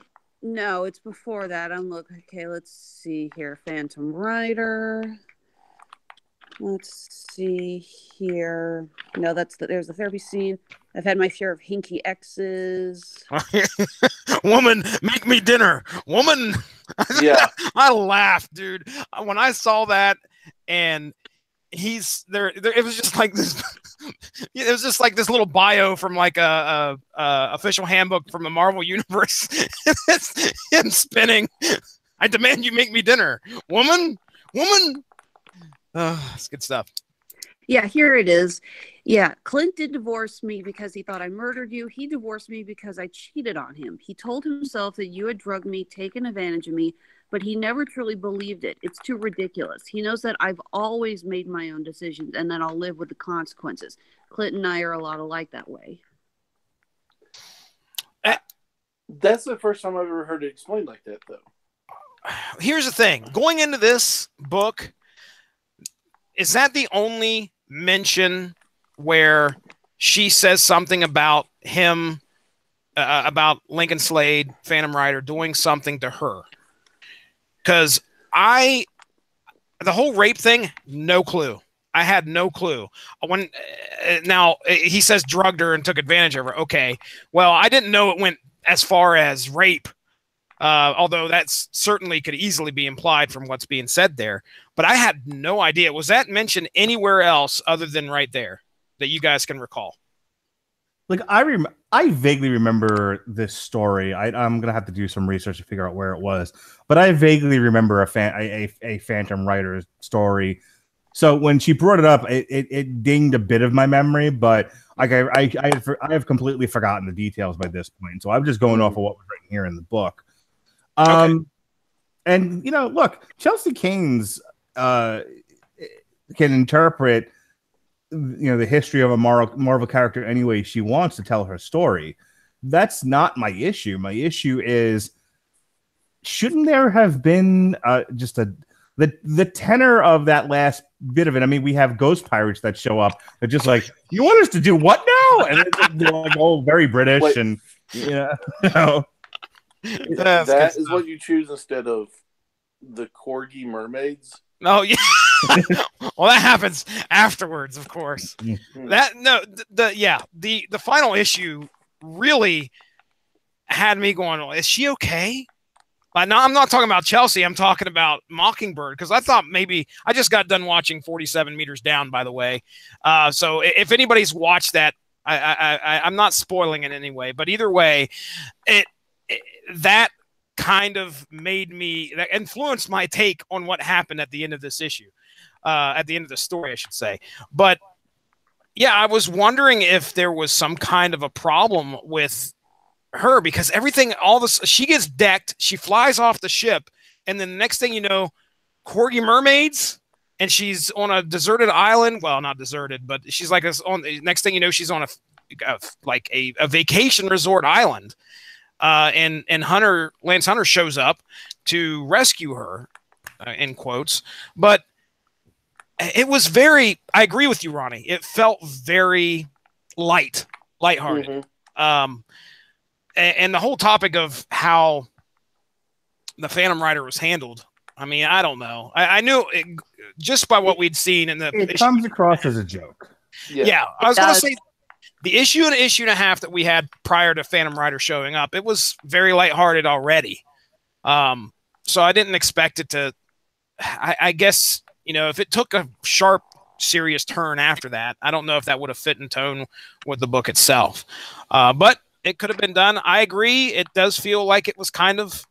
it's before that. Okay, let's see here. Phantom Rider. Let's see here. No, there's the therapy scene. I've had my share of hinky exes. Woman, make me dinner. Woman. Yeah. I laughed, dude. When I saw that, and he's there, it was just like this. It was just like this little bio from like a official handbook from the Marvel universe. It's him spinning. I demand you make me dinner. Woman. It's good stuff. Yeah, here it is. Yeah, Clint did divorce me because he thought I murdered you. He divorced me because I cheated on him. He told himself that you had drugged me, taken advantage of me, but he never truly believed it. It's too ridiculous. He knows that I've always made my own decisions and that I'll live with the consequences. Clint and I are a lot alike that way. That's the first time I've ever heard it explained like that, though. Here's the thing. Going into this book, is that the only mention where she says something about him, about Lincoln Slade, Phantom Rider, doing something to her? Because the whole rape thing, no clue. I had no clue. When now he says drugged her and took advantage of her. Okay, well, I didn't know it went as far as rape, although that's certainly could easily be implied from what's being said there. But I had no idea. Was that mentioned anywhere else other than right there that you guys can recall? Like I vaguely remember this story. I'm gonna have to do some research to figure out where it was, but I vaguely remember a Phantom Rider story. So when she brought it up, it dinged a bit of my memory, but like I have completely forgotten the details by this point. So I'm just going off of what was written here in the book. Okay. And you know, look, Chelsea Canes can interpret, you know, the history of a Marvel character any way she wants to tell her story. That's not my issue. My issue is, shouldn't there have been just the tenor of that last bit of it? I mean, we have ghost pirates that show up. They're just like, you want us to do what now? And they're like, oh, very British. Wait. And yeah, you know. That is what you choose instead of the corgi mermaids. Oh yeah. Well, that happens afterwards, of course. That the final issue really had me going, is she okay? No, I'm not talking about Chelsea. I'm talking about Mockingbird, because I thought maybe I just got done watching 47 Meters Down, by the way. So if anybody's watched that, I'm not spoiling it anyway. But either way, that kind of that influenced my take on what happened at the end of this issue, at the end of the story, I should say. But yeah, I was wondering if there was some kind of a problem with her, because she gets decked, she flies off the ship, and then the next thing you know, corgi mermaids, and she's on a deserted island. Well, not deserted, but she's like next thing you know, she's on a vacation resort island. And Lance Hunter shows up to rescue her, in quotes. But it was I agree with you, Ronnie. It felt very lighthearted. Mm-hmm. And the whole topic of how the Phantom Rider was handled, I mean, I don't know. I knew it, just by what we'd seen in the. It comes across as a joke. Yeah, I was going to say, the issue and a half that we had prior to Phantom Rider showing up, it was very lighthearted already. So I didn't expect it to. I guess, you know, if it took a sharp, serious turn after that, I don't know if that would have fit in tone with the book itself. But it could have been done. I agree. It does feel like it was kind of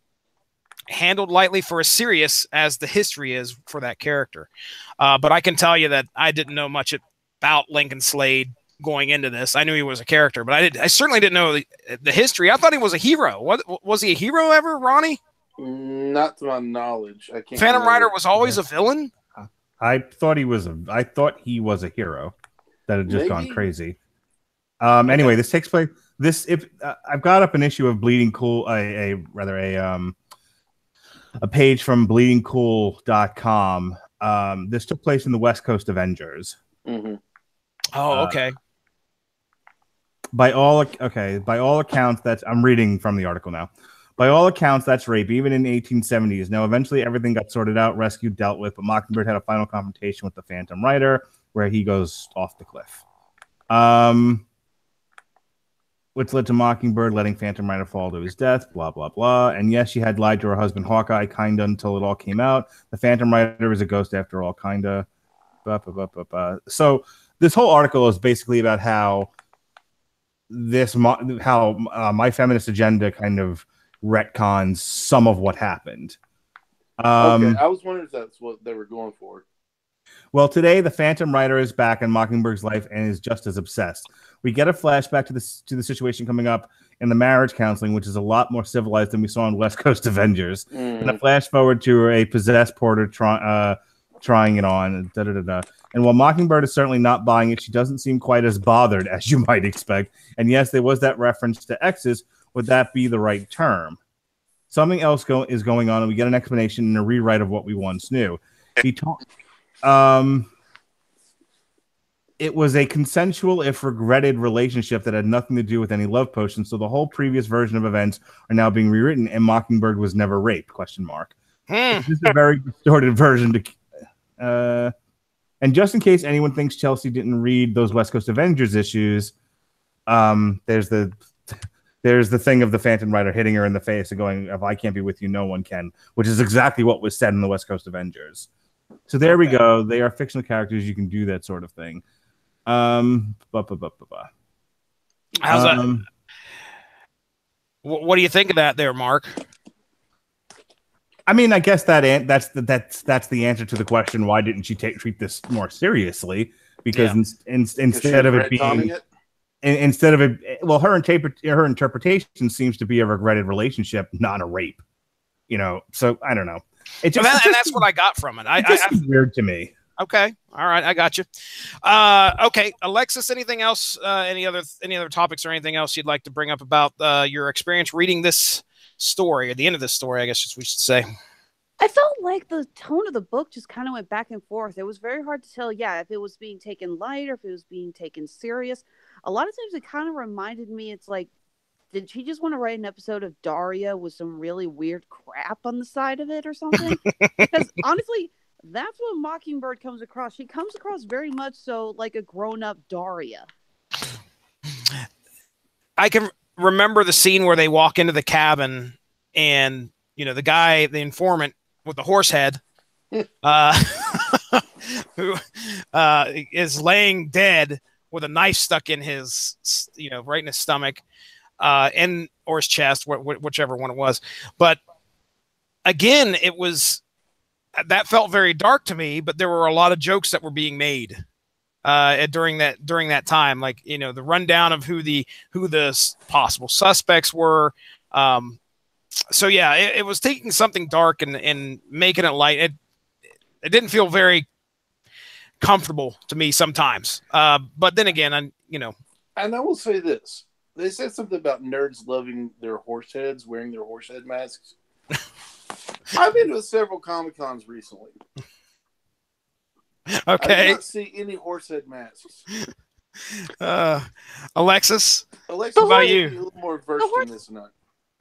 handled lightly for as serious as the history is for that character. But I can tell you that I didn't know much about Lincoln Slade going into this. I knew he was a character, but I certainly didn't know the history. I thought he was a hero. Was he a hero ever, Ronnie? Not to my knowledge. I can't. Phantom Rider was always a villain. I thought he was a hero that had just gone crazy. Anyway, this takes place. I've got up an issue of Bleeding Cool, a page from bleedingcool.com. This took place in the West Coast Avengers. Mm-hmm. Oh, okay. By all accounts, I'm reading from the article now. By all accounts, that's rape, even in the 1870s. Now, eventually, everything got sorted out, rescued, dealt with, but Mockingbird had a final confrontation with the Phantom Rider, where he goes off the cliff. Which led to Mockingbird letting Phantom Rider fall to his death, blah, blah, blah. And yes, she had lied to her husband, Hawkeye, kinda, until it all came out. The Phantom Rider is a ghost after all, kinda. So this whole article is basically about how My Feminist Agenda kind of retcons some of what happened. Okay, I was wondering if that's what they were going for. Well, today the Phantom Rider is back in Mockingbird's life and is just as obsessed. We get a flashback to the situation coming up in the marriage counseling, which is a lot more civilized than we saw in West Coast Avengers. And a flash forward to a possessed porter trying it on. And while Mockingbird is certainly not buying it, she doesn't seem quite as bothered as you might expect. And yes, there was that reference to exes. Would that be the right term? Something else is going on, and we get an explanation and a rewrite of what we once knew. It was a consensual, if regretted, relationship that had nothing to do with any love potion. So the whole previous version of events are now being rewritten, and Mockingbird was never raped? This is a very distorted version And just in case anyone thinks Chelsea didn't read those West Coast Avengers issues, there's the thing of the Phantom Rider hitting her in the face and going, "If I can't be with you, no one can," which is exactly what was said in the West Coast Avengers. So there we go. They are fictional characters. You can do that sort of thing. How's that? What do you think of that there, Mark? I mean, I guess that's the answer to the question. Why didn't she treat this more seriously? Because instead of it being her interpretation seems to be a regretted relationship, not a rape. So I don't know. That's what I got from it. It's weird to me. Okay, all right, I got you. Okay, Alexis, anything else? Any other topics or anything else you'd like to bring up about your experience reading this story, or the end of this story, I guess we should say? I felt like the tone of the book just kind of went back and forth. It was very hard to tell, if it was being taken light or if it was being taken serious. A lot of times it kind of reminded me, it's like, did she just want to write an episode of Daria with some really weird crap on the side of it or something? Because honestly, that's what Mockingbird comes across. She comes across very much so like a grown-up Daria. I can remember the scene where they walk into the cabin and, the guy, the informant with the horse head, who is laying dead with a knife stuck in his, right in his stomach, or his chest, whichever one it was. But again, that felt very dark to me, but there were a lot of jokes that were being made during that time, like the rundown of who the possible suspects were. So yeah, it was taking something dark and making it light. It didn't feel very comfortable to me sometimes. But then again, and I will say this: they said something about nerds loving their horse heads, wearing their horse head masks. I've been to several Comic-Cons recently. Okay. I did not see any horse head masks. Alexis, what about you? A little more versed in this than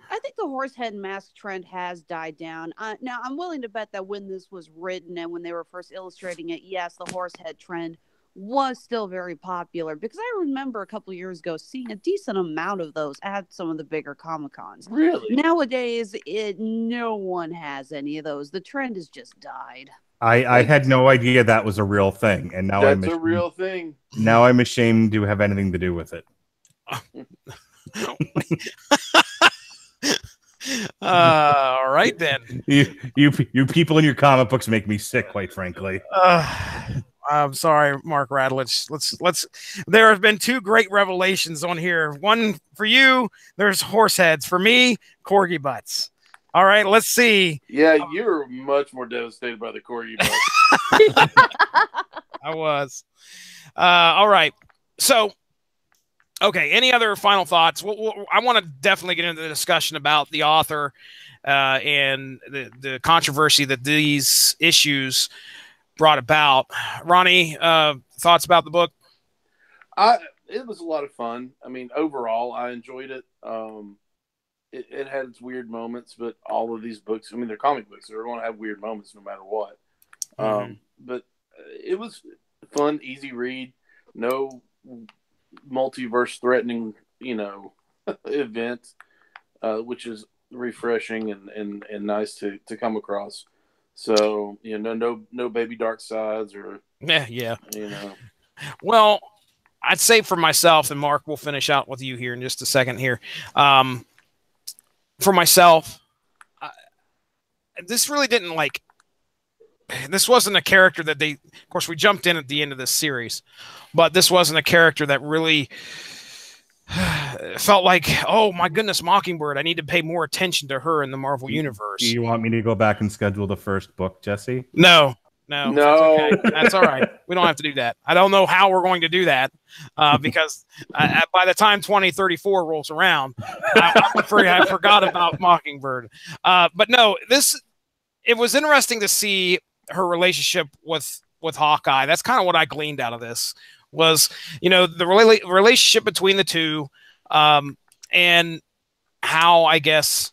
I think the horse head mask trend has died down. Now, I'm willing to bet that when this was written and when they were first illustrating it, yes, the horse head trend was still very popular, because I remember a couple of years ago seeing a decent amount of those at some of the bigger Comic-Cons. Really? Nowadays, no one has any of those. The trend has just died. I had no idea that was a real thing, and now that's a real thing. Now I'm ashamed to have anything to do with it. All right then. You people in your comic books make me sick, quite frankly. I'm sorry, Mark Radlich. Let's. There have been two great revelations on here. One for you, there's horse heads. For me, corgi butts. All right, let's see. Yeah, you're much more devastated by the corgi butts. I was. All right. So, okay. Any other final thoughts? I want to definitely get into the discussion about the author and the controversy that these issues brought about. Ronnie, thoughts about the book? It was a lot of fun. I mean, overall, I enjoyed it. It had its weird moments, but all of these books, I mean, they're comic books. They're going to have weird moments no matter what. But it was fun, easy read. No multiverse threatening, event, which is refreshing and nice to come across. So, no baby dark sides or yeah. Well, I'd say for myself, and Mark, we'll finish out with you here in just a second here. For myself, this really didn't this wasn't a character that of course we jumped in at the end of this series, but this wasn't a character that really felt like, oh my goodness, Mockingbird, I need to pay more attention to her in the Marvel universe. Do you want me to go back and schedule the first book, Jesse? No. That's okay. That's all right. We don't have to do that. I don't know how we're going to do that because by the time 2034 rolls around, I'm afraid I forgot about Mockingbird. But no, it was interesting to see her relationship with Hawkeye. That's kind of what I gleaned out of this was, the relationship between the two, and how, I guess,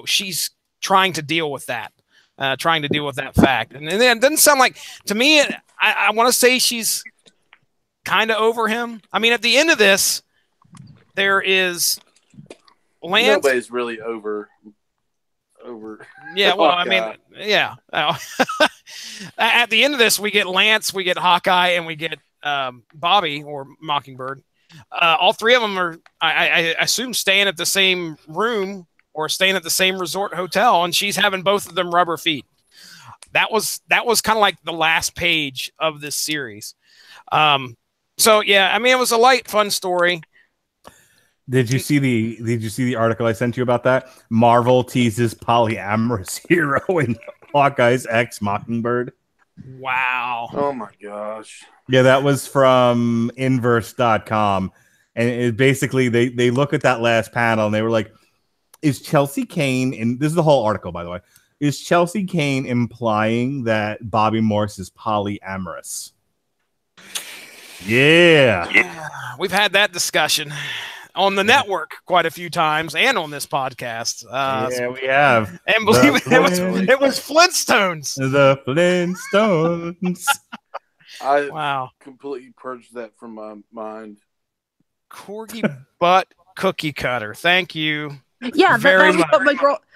she's trying to deal with that. trying to deal with that fact. And then it doesn't sound like, to me, I want to say she's kind of over him. I mean, at the end of this, there is Lance. Nobody's really over. Yeah, well, I mean, yeah. At the end of this, we get Lance, we get Hawkeye, and we get Bobby or Mockingbird. All three of them are, I assume, staying at the same room or staying at the same resort hotel, and she's having both of them rub her feet. That was kind of like the last page of this series. So yeah, I mean, it was a light, fun story. Did you see the article I sent you about that? Marvel teases polyamorous hero in Hawkeye's ex Mockingbird. Wow. Oh my gosh. Yeah, that was from inverse.com. And it basically they look at that last panel and they were like, is Chelsea Kane, and this is the whole article, by the way, is Chelsea Kane implying that Bobby Morse is polyamorous? Yeah. We've had that discussion on the network quite a few times and on this podcast. Yeah, we have. And believe it was Flintstones. The Flintstones. I completely purged that from my mind. Corgi butt cookie cutter. Thank you. Yeah, very much.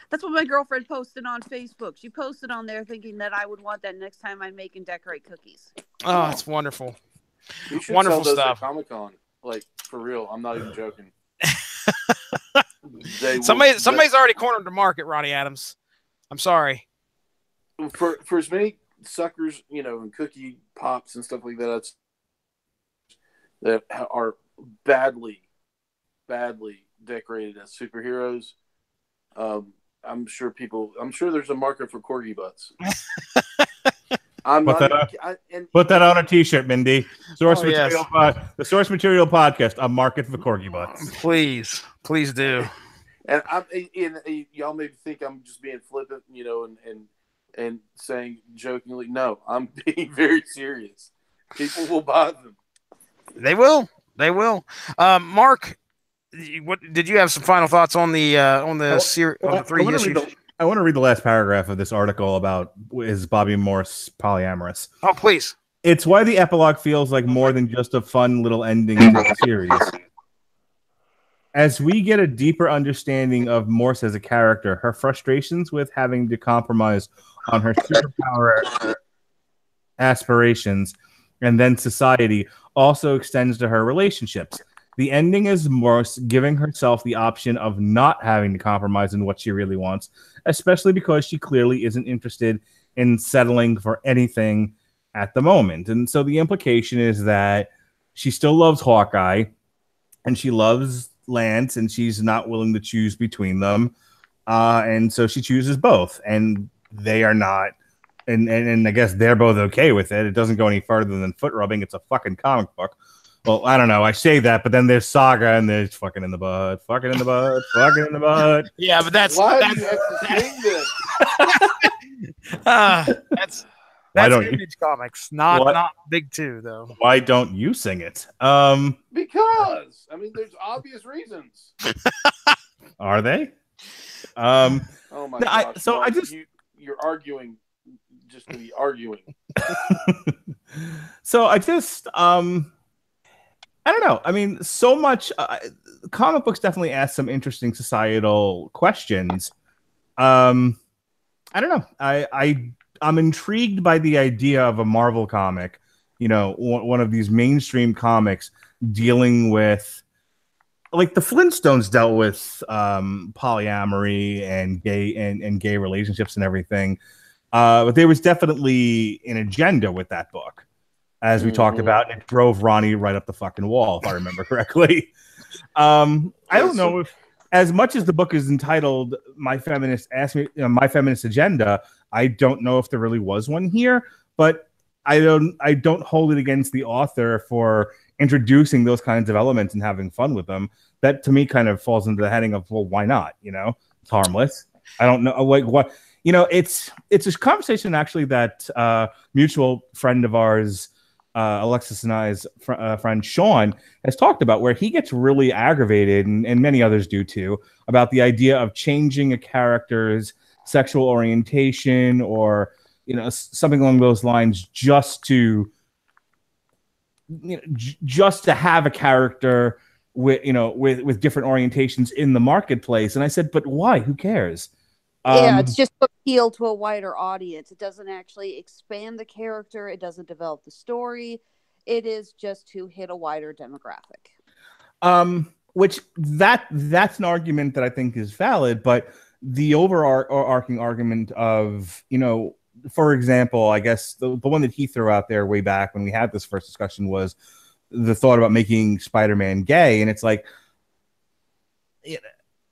That's what my girlfriend posted on Facebook. She posted on there thinking that I would want that next time I make and decorate cookies. Oh, it's wonderful. You should Wonderful sell those stuff. At Comic-Con. Like, for real. I'm not even joking. Somebody's already cornered the market, Ronnie Adams. I'm sorry. For as many suckers, and cookie pops and stuff like that are badly decorated as superheroes, I'm sure there's a market for corgi butts. Put that on a t-shirt, Mindy. The Source Material Podcast, a market for corgi butts. Please do. And y'all may think I'm just being flippant, and saying jokingly. No, I'm being very serious. People will buy them. They will. Mark, what did you have some final thoughts on the series? On the 3 issues? I want to read the last paragraph of this article about is Bobby Morse polyamorous. Oh, please. It's why the epilogue feels like more than just a fun little ending to the series. As we get a deeper understanding of Morse as a character, her frustrations with having to compromise on her superpower aspirations and then society also extends to her relationships. The ending is Morse giving herself the option of not having to compromise in what she really wants, especially because she clearly isn't interested in settling for anything at the moment. And so the implication is that she still loves Hawkeye and she loves Lance and she's not willing to choose between them. And so she chooses both and they are not. And I guess they're both okay with it. It doesn't go any further than foot rubbing. It's a fucking comic book. Well, I don't know. I say that, but then there's Saga, and there's fucking in the butt, fucking in the butt, fucking in the butt. Yeah, but that's why do you have to sing this? That's Image Comics, not Big Two though. Why don't you sing it? Because there's obvious reasons. Are they? Oh my god! So Mark, I just you're arguing just to be arguing. So I just I don't know. So much comic books definitely ask some interesting societal questions. I don't know. I'm intrigued by the idea of a Marvel comic, one of these mainstream comics dealing with, like the Flintstones dealt with polyamory and gay relationships and everything. But there was definitely an agenda with that book, as we talked about, and it drove Ronnie right up the fucking wall, if I remember correctly. I don't know if, as much as the book is entitled My Feminist Agenda, I don't know if there really was one here, but I don't hold it against the author for introducing those kinds of elements and having fun with them. That to me kind of falls into the heading of, well, why not? It's harmless. I don't know, like what, it's a conversation actually that mutual friend of ours, Alexis and I's friend Sean has talked about, where he gets really aggravated, and many others do too, about the idea of changing a character's sexual orientation or something along those lines, just to just to have a character with with different orientations in the marketplace. And I said, but why? Who cares? Yeah, it's just to appeal to a wider audience. It doesn't actually expand the character. It doesn't develop the story. It is just to hit a wider demographic. Which that's an argument that I think is valid, but the overarching argument of, for example, I guess the one that he threw out there way back when we had this first discussion was the thought about making Spider-Man gay. And it's like,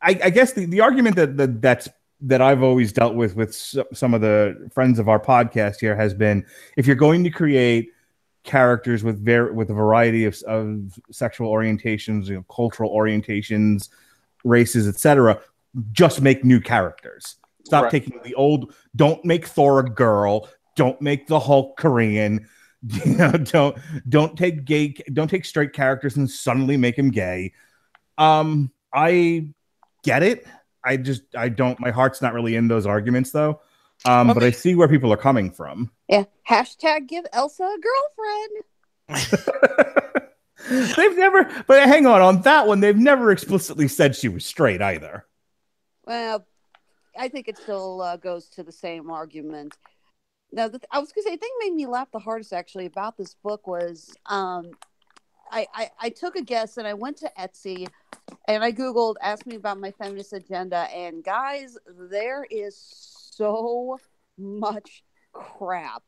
I guess the argument that I've always dealt with some of the friends of our podcast here has been, if you're going to create characters with a variety of sexual orientations, cultural orientations, races, etc., just make new characters. Stop taking the old. Don't make Thor a girl. Don't make the Hulk Korean. Don't take straight characters and suddenly make him gay. I get it. I don't. My heart's not really in those arguments though. But I see where people are coming from. Yeah. Hashtag give Elsa a girlfriend. They've never, but hang on that one, they've never explicitly said she was straight either. Well, I think it still goes to the same argument. Now, I was going to say, the thing that made me laugh the hardest actually about this book was I took a guess and I went to Etsy and I Googled, asked me about my feminist agenda. And guys, there is so much crap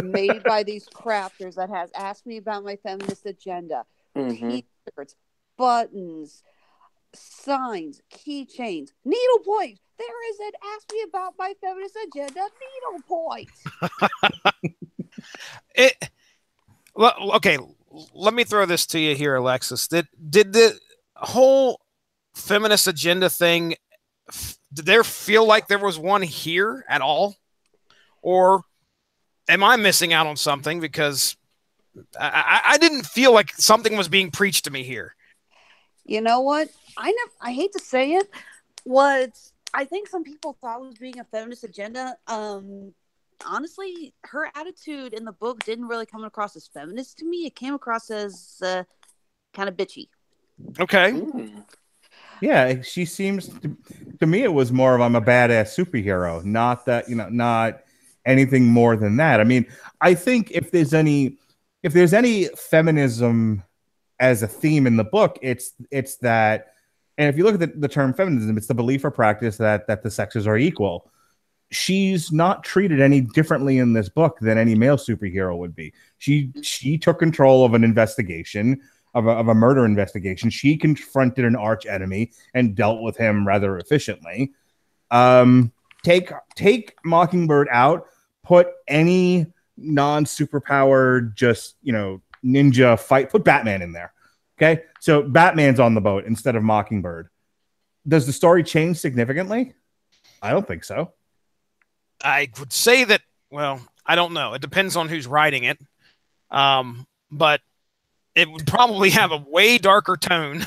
made by these crafters that has asked me about my feminist agenda. T-shirts, buttons, signs, keychains, needlepoint. There is an ask me about my feminist agenda needlepoint. Okay, let me throw this to you here, Alexis. Did the whole feminist agenda thing, did there feel like there was one here at all? Or am I missing out on something? Because I didn't feel like something was being preached to me here. You know what? I hate to say it. What I think some people thought was being a feminist agenda. Honestly, her attitude in the book didn't really come across as feminist to me. It came across as kind of bitchy. Okay. Yeah, she seems to me it was more of, I'm a badass superhero, not that, not anything more than that. I mean, I think if there's any feminism as a theme in the book, it's that, and if you look at the term feminism, it's the belief or practice that the sexes are equal. She's not treated any differently in this book than any male superhero would be. She took control of an investigation, of a murder investigation. She confronted an arch enemy and dealt with him rather efficiently. Take Mockingbird out, put any non-superpowered, just, ninja fight, put Batman in there. Okay. So Batman's on the boat instead of Mockingbird. Does the story change significantly? I don't think so. I would say that, well, I don't know. It depends on who's writing it. But it would probably have a way darker tone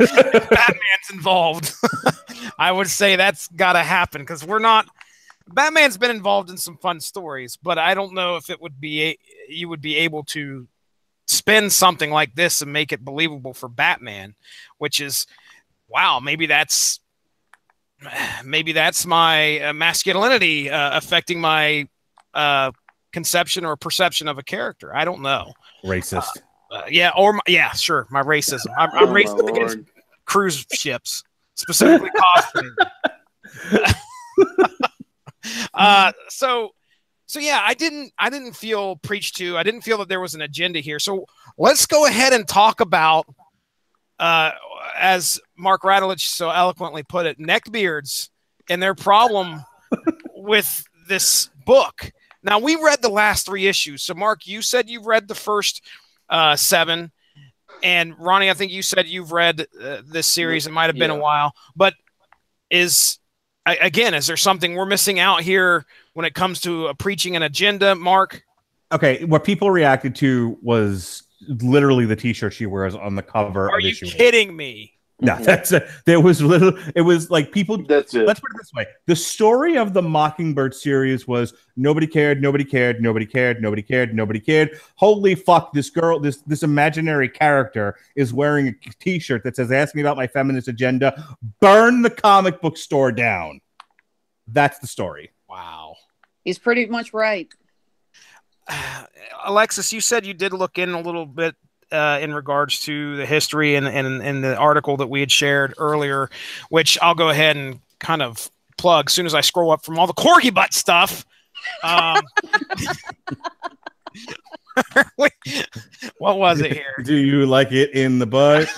if Batman's involved. I would say that's got to happen because Batman's been involved in some fun stories, but I don't know if you would be able to spin something like this and make it believable for Batman, which is, wow, maybe that's my masculinity affecting my conception or perception of a character. I don't know. Racist. Sure. My racism. I'm racist against cruise ships, specifically costumes. So yeah, I didn't feel preached to. I didn't feel that there was an agenda here. So let's go ahead and talk about, as Mark Radulich so eloquently put it, neckbeards and their problem with this book. Now, we read the last 3 issues. So, Mark, you said you've read the first 7. And, Ronnie, I think you said you've read this series. It might have been a while. But is there something we're missing out here when it comes to preaching an agenda, Mark? Okay, what people reacted to was literally the T-shirt she wears on the cover. Are you kidding me? No, there was little. It was like people. That's it. Let's put it this way: the story of the Mockingbird series was nobody cared, nobody cared, nobody cared, nobody cared, nobody cared. Holy fuck! This girl, this imaginary character, is wearing a T-shirt that says "Ask me about my feminist agenda." Burn the comic book store down. That's the story. Wow, he's pretty much right. Alexis, you said you did look in a little bit. In regards to the history and the article that we had shared earlier, which I'll go ahead and kind of plug as soon as I scroll up from all the corgi butt stuff. What was it here? Do you like it in the butt?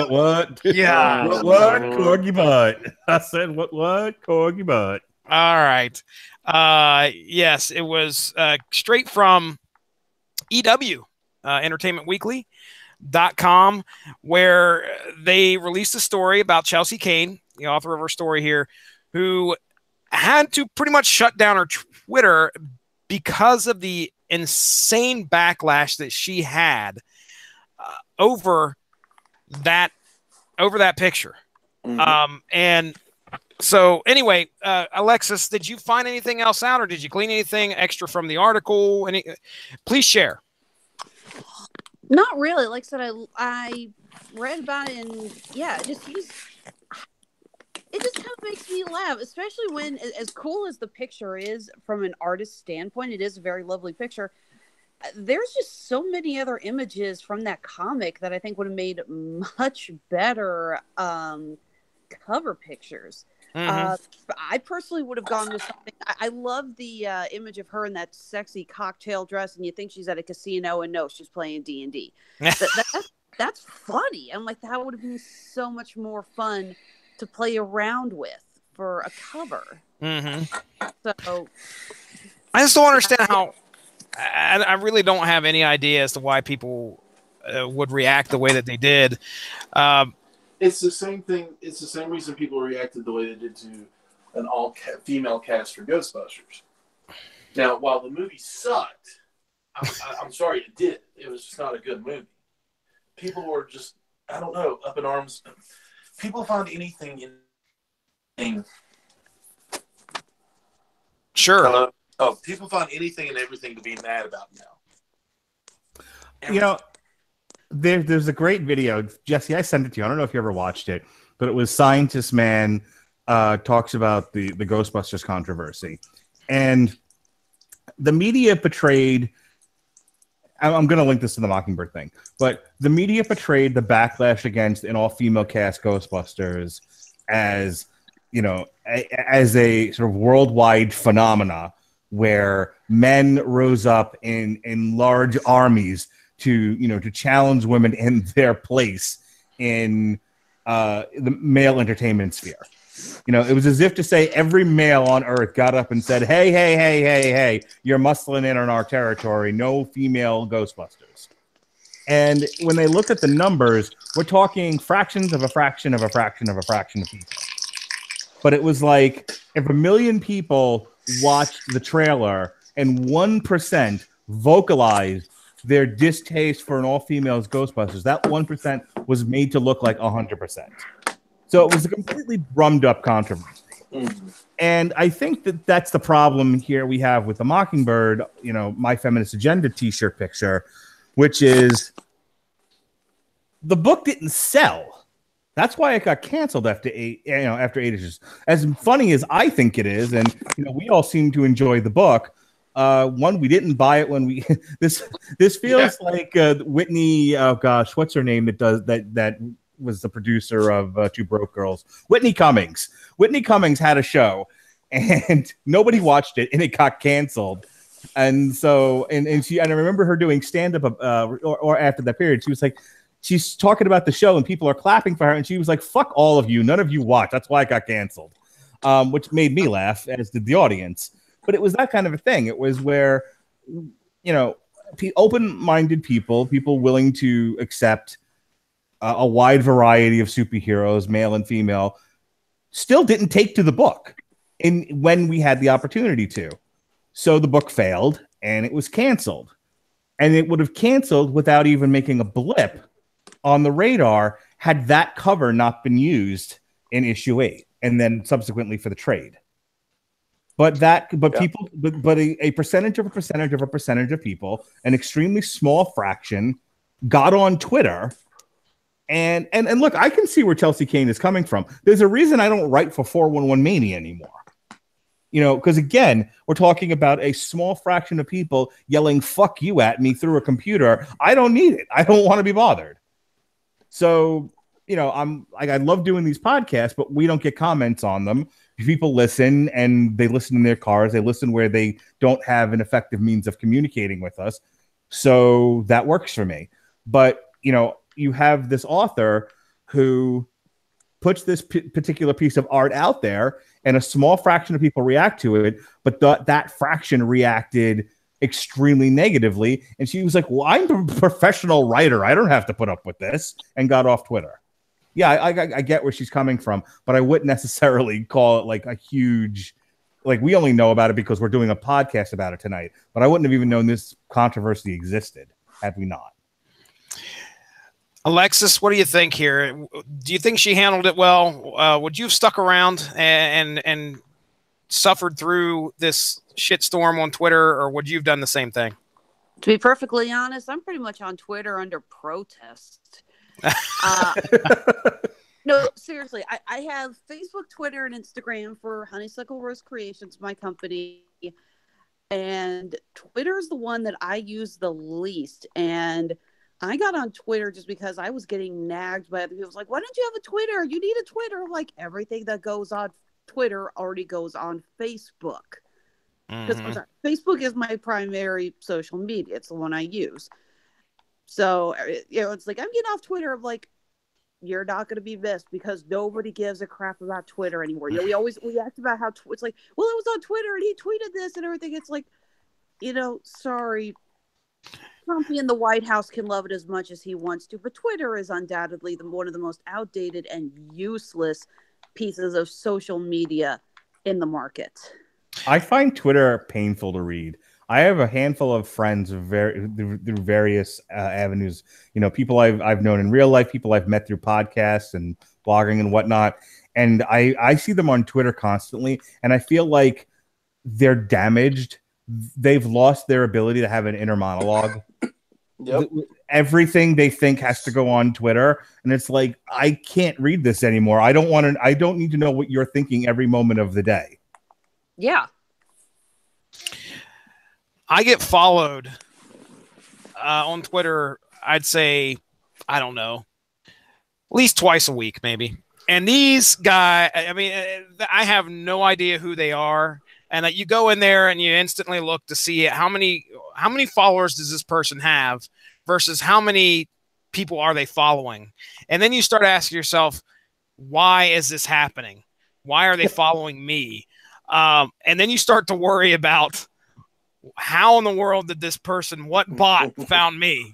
What? Yeah. What? Corgi butt. I said what? Corgi butt. All right. Yes, it was straight from EW. entertainmentweekly.com, where they released a story about Chelsea Kane, the author of her story here, who had to pretty much shut down her Twitter because of the insane backlash that she had over that picture. Mm-hmm. And so anyway, Alexis, did you find anything else out, or did you glean anything extra from the article? Please share. Not really. Like I said, I read about it, and yeah, it just kind of makes me laugh, especially when, as cool as the picture is from an artist's standpoint, it is a very lovely picture. There's just so many other images from that comic that I think would have made much better cover pictures. Mm-hmm. I personally would have gone with something. I love the image of her in that sexy cocktail dress, and you think she's at a casino, and no, she's playing D&D. That's funny. I'm like, that would have been so much more fun to play around with for a cover. Mm-hmm. So I just don't understand how. I really don't have any idea as to why people would react the way that they did. It's the same thing. It's the same reason people reacted the way they did to an all-female cast for Ghostbusters. Now, while the movie sucked, I'm sorry it did. It was just not a good movie. People were just, I don't know, up in arms. People find anything in. Sure. Hello? Oh, people find anything and everything to be mad about now. You know, there's a great video, Jesse. I sent it to you. I don't know if you ever watched it, but it was Scientist Man talks about the Ghostbusters controversy, and the media portrayed. I'm going to link this to the Mockingbird thing, but the media portrayed the backlash against an all-female cast Ghostbusters as, you know, as a sort of worldwide phenomena where men rose up in large armies to challenge women in their place in the male entertainment sphere. You know, it was as if to say every male on Earth got up and said, hey, you're muscling in on our territory. No female Ghostbusters. And when they looked at the numbers, we're talking fractions of a fraction of a fraction of a fraction of people. But it was like if 1 million people watched the trailer and 1% vocalized their distaste for an all-females Ghostbusters, that 1% was made to look like 100%. So it was a completely brummed up controversy. Mm-hmm. And I think that's the problem here we have with the Mockingbird, you know, My Feminist Agenda t-shirt picture, which is the book didn't sell. That's why it got canceled after 8 issues. As funny as I think it is, and you know, we all seem to enjoy the book. One, we didn't buy it when we this feels like Whitney. Oh gosh, what's her name? That was the producer of Two Broke Girls. Whitney Cummings. Whitney Cummings had a show, and nobody watched it, and it got canceled. And so, and I remember her doing stand up, or after that period, she was like. She's talking about the show and people are clapping for her. And she was like, fuck all of you. None of you watch. That's why it got canceled, which made me laugh, as did the audience. But it was that kind of a thing. It was where, you know, open-minded people willing to accept a wide variety of superheroes, male and female, still didn't take to the book when we had the opportunity to. So the book failed and it was canceled. And it would have canceled without even making a blip on the radar had that cover not been used in issue 8 and then subsequently for the trade. But a percentage of a percentage of a percentage of people, an extremely small fraction, got on Twitter. And look, I can see where Chelsea Kane is coming from. There's a reason I don't write for 411 Mania anymore. Because again, we're talking about a small fraction of people yelling "fuck you" at me through a computer. I don't need it. I don't want to be bothered. So, I love doing these podcasts, but we don't get comments on them. People listen, and they listen in their cars. They listen where they don't have an effective means of communicating with us. So that works for me. But, you have this author who puts this particular piece of art out there, and a small fraction of people react to it, but that fraction reacted extremely negatively. And she was like, well, I'm a professional writer. I don't have to put up with this, and got off Twitter. Yeah, I get where she's coming from, but I wouldn't necessarily call it like a huge, like we only know about it because we're doing a podcast about it tonight, but I wouldn't have even known this controversy existed had we not. Alexis, what do you think here? Do you think she handled it well? Would you have stuck around and suffered through this shitstorm on Twitter, or would you have done the same thing? To be perfectly honest, I'm pretty much on Twitter under protest. No, seriously, I have Facebook, Twitter, and Instagram for Honeysuckle Rose Creations, my company. And Twitter is the one that I use the least. And I got on Twitter just because I was getting nagged by other people. Like, why don't you have a Twitter? You need a Twitter. Like, everything that goes on Twitter already goes on Facebook. Because Facebook is my primary social media. It's the one I use. So, it's like, I'm getting off Twitter. I'm like, you're not going to be missed because nobody gives a crap about Twitter anymore. We act about how it's like, well, it was on Twitter and he tweeted this and everything. It's like, sorry. Trumpy in the White House can love it as much as he wants to, but Twitter is undoubtedly one of the most outdated and useless pieces of social media in the market. I find Twitter painful to read. I have a handful of friends through various avenues. People I've known in real life, people I've met through podcasts and blogging and whatnot. And I see them on Twitter constantly, and I feel like they're damaged. They've lost their ability to have an inner monologue. Yep. Everything they think has to go on Twitter, and it's like, I can't read this anymore. I don't need to know what you're thinking every moment of the day. Yeah. I get followed on Twitter, I'd say, I don't know, at least twice a week, maybe. And these guys, I have no idea who they are. And you go in there and you instantly look to see how many followers does this person have versus how many people are they following. And then you start asking yourself, why is this happening? Why are they following me? And then you start to worry about how in the world did this person, what bot found me?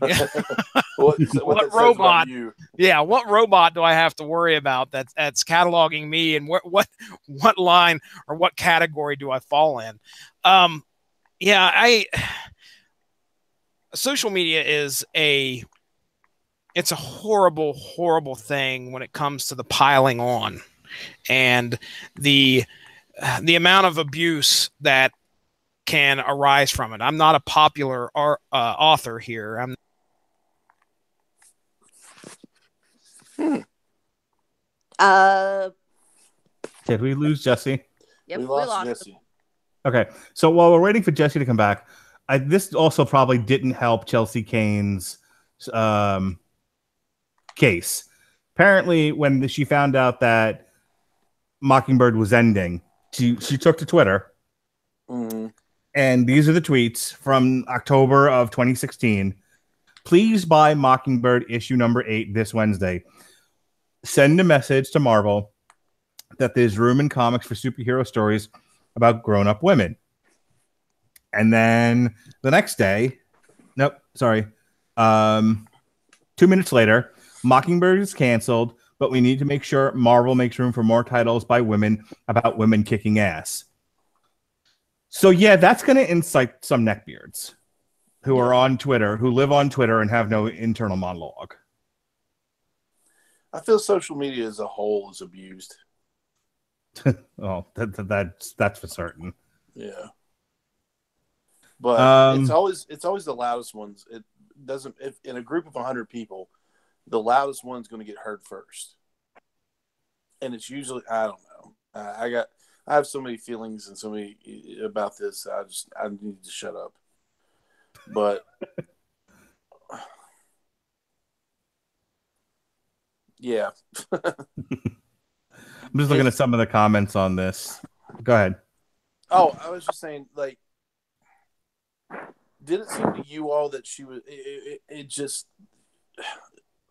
what robot? What robot do I have to worry about that's cataloging me, and what line or what category do I fall in? Social media is it's a horrible, horrible thing when it comes to the piling on and the amount of abuse that can arise from it. I'm not a popular author here. Did we lose Jesse? Yep, we lost Jesse. Okay, so while we're waiting for Jesse to come back, this also probably didn't help Chelsea Kane's case. Apparently, when she found out that Mockingbird was ending, she took to Twitter. Mm-hmm. And these are the tweets from October of 2016. Please buy Mockingbird issue number 8 this Wednesday. Send a message to Marvel that there's room in comics for superhero stories about grown-up women. And then the next day, 2 minutes later, Mockingbird is canceled, but we need to make sure Marvel makes room for more titles by women about women kicking ass. So, yeah, that's going to incite some neckbeards who are on Twitter, who live on Twitter and have no internal monologue. I feel social media as a whole is abused. Oh, that's for certain. Yeah, but it's always the loudest ones. It doesn't. If in a group of 100 people, the loudest one's going to get heard first, and it's usually I don't know. I have so many feelings and so many about this. I need to shut up. But yeah. I'm just looking at some of the comments on this. Go ahead. Oh, I was just saying, like, did it seem to you all that she was? It just.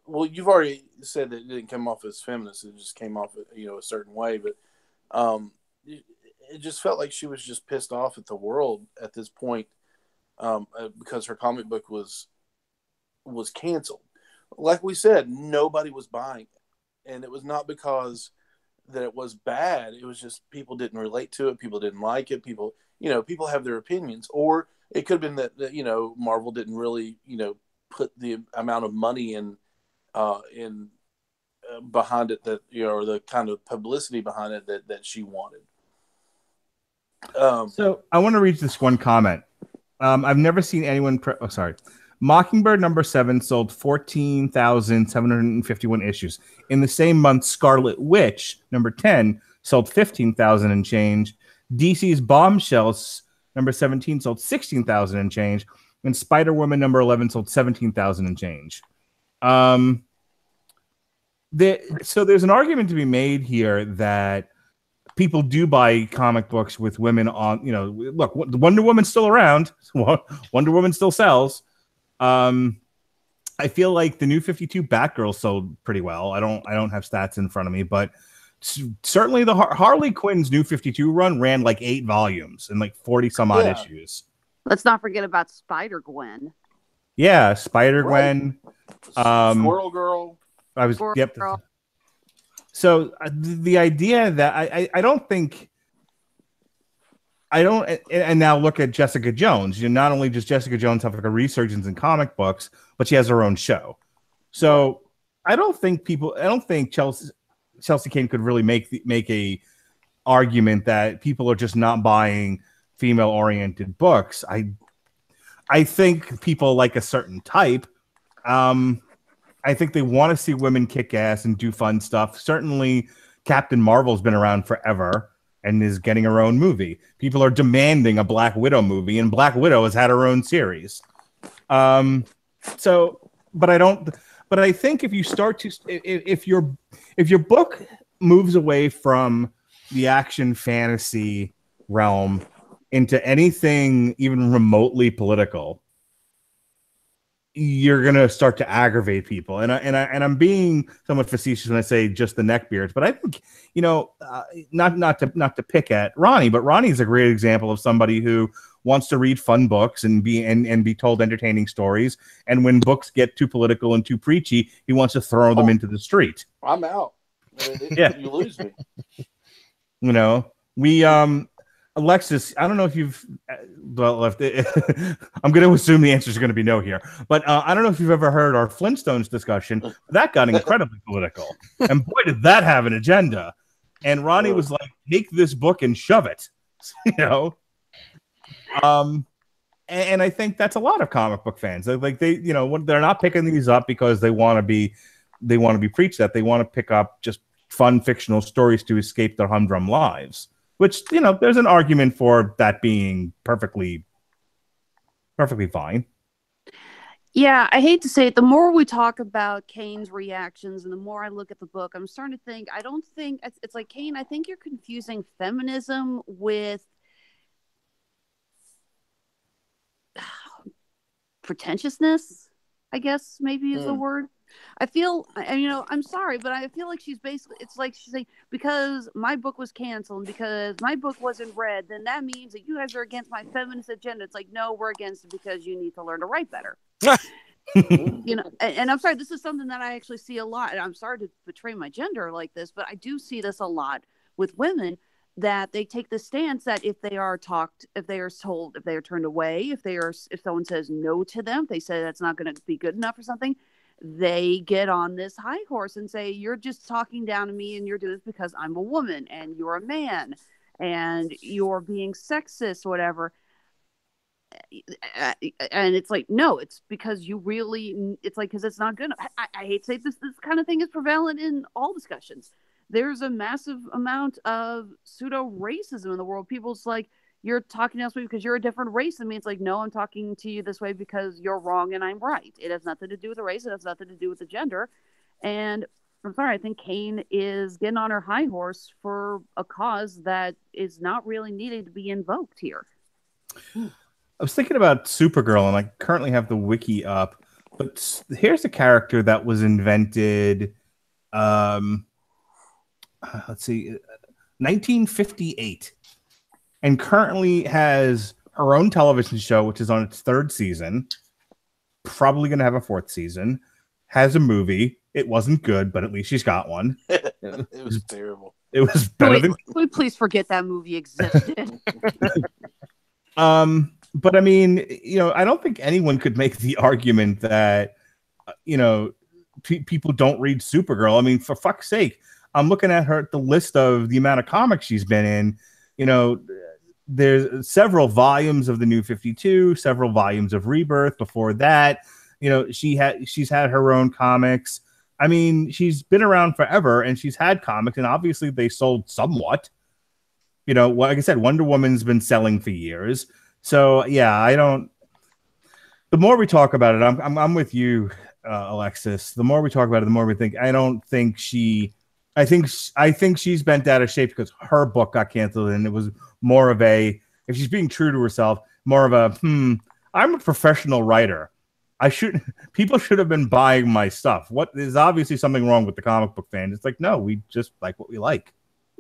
Well, you've already said that it didn't come off as feminist. It just came off, a certain way. But it just felt like she was just pissed off at the world at this point because her comic book was canceled. Like we said, nobody was buying it, and it was not because that it was bad. It was just people didn't relate to it. People didn't like it. People have their opinions, or it could have been that Marvel didn't really put the amount of money in behind it that or the kind of publicity behind it that she wanted. So I want to read this one comment. I've never seen anyone. Mockingbird #7 sold 14,751 issues. In the same month, Scarlet Witch #10 sold 15,000 and change. DC's Bombshells #17 sold 16,000 and change, and Spider-Woman #11 sold 17,000 and change. So there's an argument to be made here that people do buy comic books with women on. Look, Wonder Woman's still around. Wonder Woman still sells. I feel like the New 52 Batgirl sold pretty well. I don't have stats in front of me, but certainly the Harley Quinn's New 52 run ran like 8 volumes and like 40 some odd issues. Let's not forget about Spider-Gwen. Yeah, Spider-Gwen. Squirrel Girl. Yep. Girl. So the idea that I don't think. And now look at Jessica Jones. Not only does Jessica Jones have like a resurgence in comic books, but she has her own show. So I don't think Chelsea Kane could really make a argument that people are just not buying female-oriented books. I think people like a certain type. I think they want to see women kick ass and do fun stuff. Certainly, Captain Marvel's been around forever and is getting her own movie. People are demanding a Black Widow movie, and Black Widow has had her own series. But I think if you start to, if your book moves away from the action fantasy realm into anything even remotely political, you're gonna start to aggravate people, and I'm being somewhat facetious when I say just the neckbeards, but I think not to pick at Ronnie, but Ronnie's a great example of somebody who wants to read fun books and be told entertaining stories, and when books get too political and too preachy, he wants to throw them into the street. I'm out. Yeah, you lose me. We Alexis, I don't know if you've left it. I'm going to assume the answer is going to be no here, but I don't know if you've ever heard our Flintstones discussion. That got incredibly political, and boy, did that have an agenda. And Ronnie was like, "Take this book and shove it," And I think that's a lot of comic book fans. They're not picking these up because they want to be preached at. They want to pick up just fun fictional stories to escape their humdrum lives. Which, there's an argument for that being perfectly fine. Yeah, I hate to say it. The more we talk about Kane's reactions and the more I look at the book, I'm starting to think, I don't think, it's like, Kane, I think you're confusing feminism with pretentiousness, I guess maybe is the word. I feel, I'm sorry, but I feel like it's like she's saying, because my book was canceled and because my book wasn't read, then that means that you guys are against my feminist agenda. It's like, no, we're against it because you need to learn to write better. And I'm sorry, this is something that I actually see a lot. And I'm sorry to betray my gender like this, but I do see this a lot with women, that they take the stance that if they are talked, if they are told, if they are turned away, if someone says no to them, if they say that's not going to be good enough or something, they get on this high horse and say, you're just talking down to me and you're doing this because I'm a woman and you're a man and you're being sexist, whatever. And it's like, no, it's because you really, it's like, because it's not good. I hate to say this kind of thing is prevalent in all discussions. There's a massive amount of pseudo racism in the world. People's like, you're talking to us because you're a different race than me. It's like, no, I'm talking to you this way because you're wrong and I'm right. It has nothing to do with the race. It has nothing to do with the gender. And I'm sorry, I think Kane is getting on her high horse for a cause that is not really needed to be invoked here. I was thinking about Supergirl, and I currently have the wiki up. But here's a character that was invented, let's see, 1958, and currently has her own television show, which is on its 3rd season. Probably going to have a 4th season. Has a movie. It wasn't good, but at least she's got one. It was terrible. It was better than. Can we please forget that movie existed? But I mean, I don't think anyone could make the argument that, people don't read Supergirl. I mean, for fuck's sake, I'm looking at the list of the amount of comics she's been in. There's several volumes of the New 52, several volumes of Rebirth. Before that, she's had her own comics. I mean, she's been around forever, and she's had comics, and obviously they sold somewhat. Like I said, Wonder Woman's been selling for years. So yeah, the more we talk about it, I'm with you, Alexis. The more we talk about it, the more we think. I think she's bent out of shape because her book got canceled, and it was more of if she's being true to herself, more of I'm a professional writer. People should have been buying my stuff. There's obviously something wrong with the comic book fans. It's like, no, we just like what we like.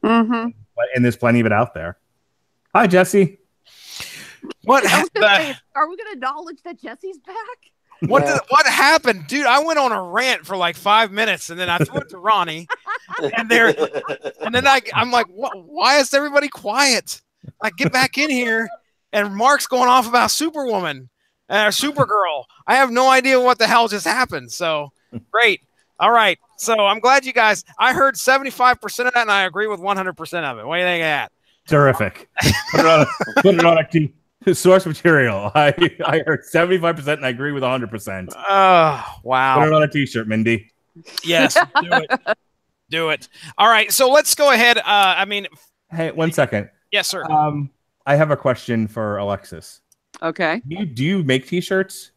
Mm-hmm. And there's plenty of it out there. Hi, Jesse. What? Are we going to acknowledge that Jesse's back? What happened, dude? I went on a rant for like 5 minutes, and then I threw it to Ronnie, and then I'm like, why is everybody quiet? Like, get back in here. And Mark's going off about Superwoman or Supergirl. I have no idea what the hell just happened. So great. All right. So I'm glad you guys. I heard 75% of that, and I agree with 100% of it. What do you think of that? Terrific. Put it on a source material. I heard 75%, and I agree with 100%. Oh, wow. Put it on a t-shirt, Mindy. Yes, do it. Do it. All right, so let's go ahead. Hey, 1 second. Yes, sir. I have a question for Alexis. Okay. Do you make t-shirts?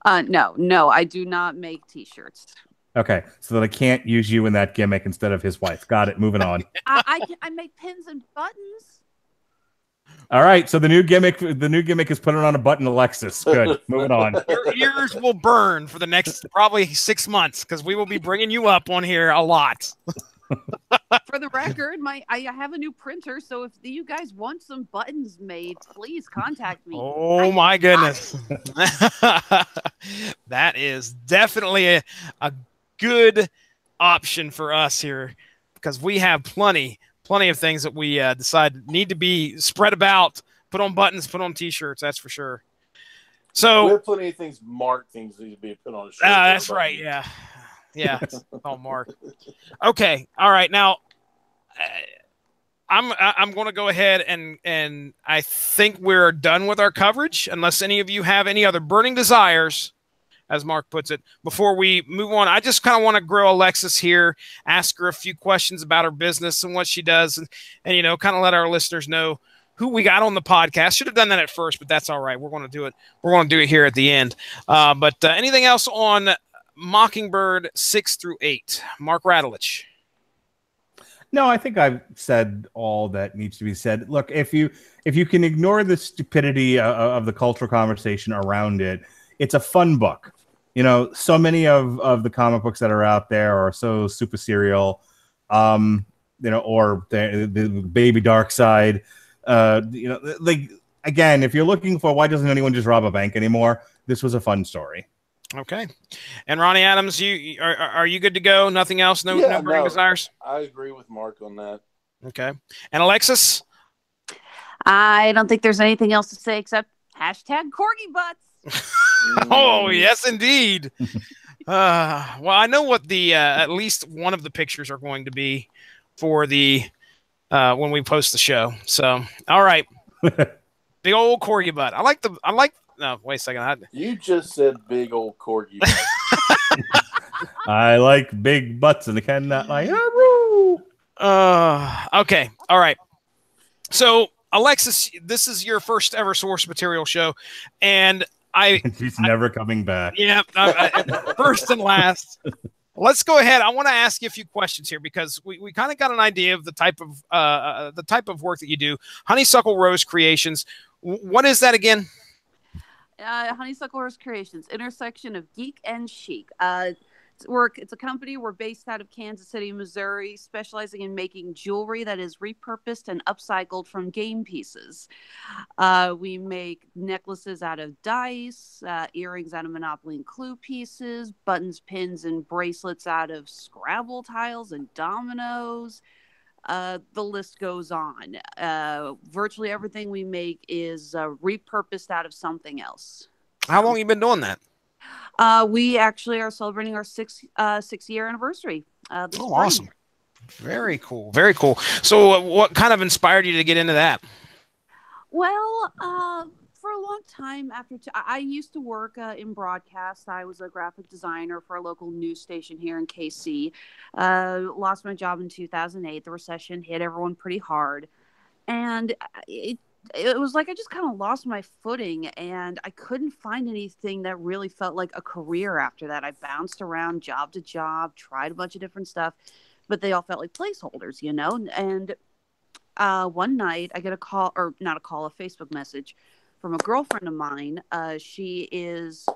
No, I do not make t-shirts. Okay, so that I can't use you in that gimmick instead of his wife. Got it. Moving on. I make pins and buttons. All right, so the new gimmick is putting on a button, Alexis. Good. Moving on. Your ears will burn for the next probably 6 months because we will be bringing you up on here a lot. For the record, I have a new printer, so if you guys want some buttons made, please contact me. Oh my goodness. That is definitely a good option for us here because we have plenty of things that we decide need to be spread about, put on buttons, put on t-shirts, that's for sure. So we have plenty of things marked need to be put on a shirt. That's right, yeah. Yeah, oh, Mark. Okay, all right. Now, I'm going to go ahead and I think we're done with our coverage, unless any of you have any other burning desires, as Mark puts it. Before we move on, I just kind of want to grill Alexis here, ask her a few questions about her business and what she does, and kind of let our listeners know who we got on the podcast. Should have done that at first, but that's all right. We're going to do it. We're going to do it here at the end. But anything else on Mockingbird 6 through 8, Mark Radulich? No, I think I've said all that needs to be said. Look, if you can ignore the stupidity of the cultural conversation around it, it's a fun book. So many of the comic books that are out there are so super serial, or the baby dark side. Like, again, if you're looking for why doesn't anyone just rob a bank anymore, this was a fun story. Okay. And Ronnie Adams, are you good to go? Nothing else? No burning desires? I agree with Mark on that. Okay. And Alexis? I don't think there's anything else to say except #corgi butts. Oh, yes, indeed. Well, I know what the at least one of the pictures are going to be for the when we post the show. So, all right, big old corgi butt. I like. No, wait a second. You just said big old corgi butt. I like big butts and I cannot like. Okay, all right. So, Alexis, this is your first ever source material show, and she's never coming back. Yeah, first and last. Let's go ahead. I want to ask you a few questions here because we kind of got an idea of the type of work that you do. Honeysuckle Rose Creations. What is that again? Honeysuckle Rose Creations, intersection of geek and chic. It's a company. We're based out of Kansas City, Missouri, specializing in making jewelry that is repurposed and upcycled from game pieces. We make necklaces out of dice, earrings out of Monopoly and Clue pieces, buttons, pins, and bracelets out of Scrabble tiles and dominoes. The list goes on. Virtually everything we make is repurposed out of something else. How long have you been doing that? We actually are celebrating our 6-year anniversary. Awesome. Very cool. Very cool. So what kind of inspired you to get into that? Well, for a long time I used to work in broadcast. I was a graphic designer for a local news station here in KC. Lost my job in 2008. The recession hit everyone pretty hard. And it was like I just kind of lost my footing, and I couldn't find anything that really felt like a career after that. I bounced around job to job, tried a bunch of different stuff, but they all felt like placeholders, you know? And one night I get a Facebook message from a girlfriend of mine. She is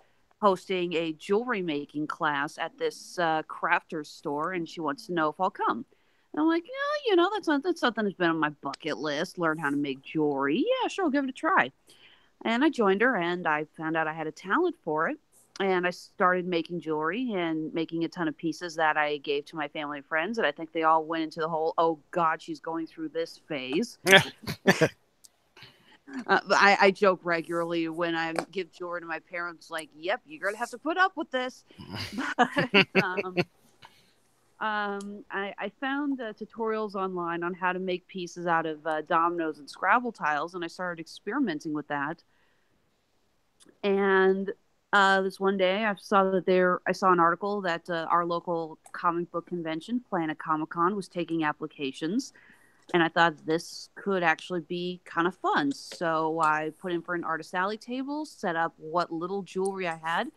hosting a jewelry making class at this crafter's store, and she wants to know if I'll come. And I'm like, yeah, that's something that's been on my bucket list. Learn how to make jewelry. Yeah, sure, I'll give it a try. And I joined her, and I found out I had a talent for it. And I started making jewelry and making a ton of pieces that I gave to my family and friends. And I think they all went into the whole, oh, God, she's going through this phase. I joke regularly when I give jewelry to my parents, like, yep, you're going to have to put up with this. But, I found tutorials online on how to make pieces out of dominoes and Scrabble tiles, and I started experimenting with that. And this one day, I saw an article that our local comic book convention, Planet Comic-Con, was taking applications, and I thought this could actually be kind of fun. So I put in for an artist alley table, set up what little jewelry I had,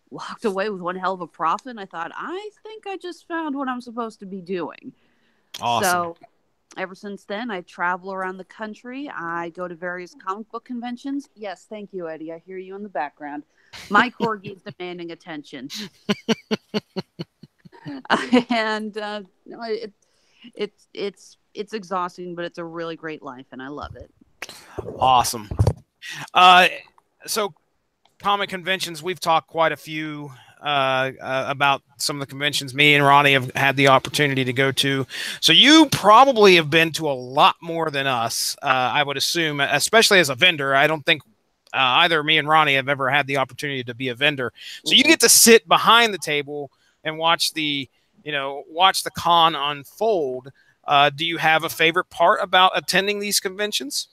walked away with one hell of a profit. And I thought, I think I just found what I'm supposed to be doing. Awesome. So ever since then, I travel around the country. I go to various comic book conventions. Yes, thank you, Eddie. I hear you in the background. My corgi is demanding attention. And it's exhausting, but it's a really great life, and I love it. Awesome. So comic conventions, we've talked quite a few about some of the conventions me and Ronnie have had the opportunity to go to. So you probably have been to a lot more than us, I would assume, especially as a vendor. I don't think either me and Ronnie have ever had the opportunity to be a vendor. So you get to sit behind the table and watch the con unfold. Do you have a favorite part about attending these conventions?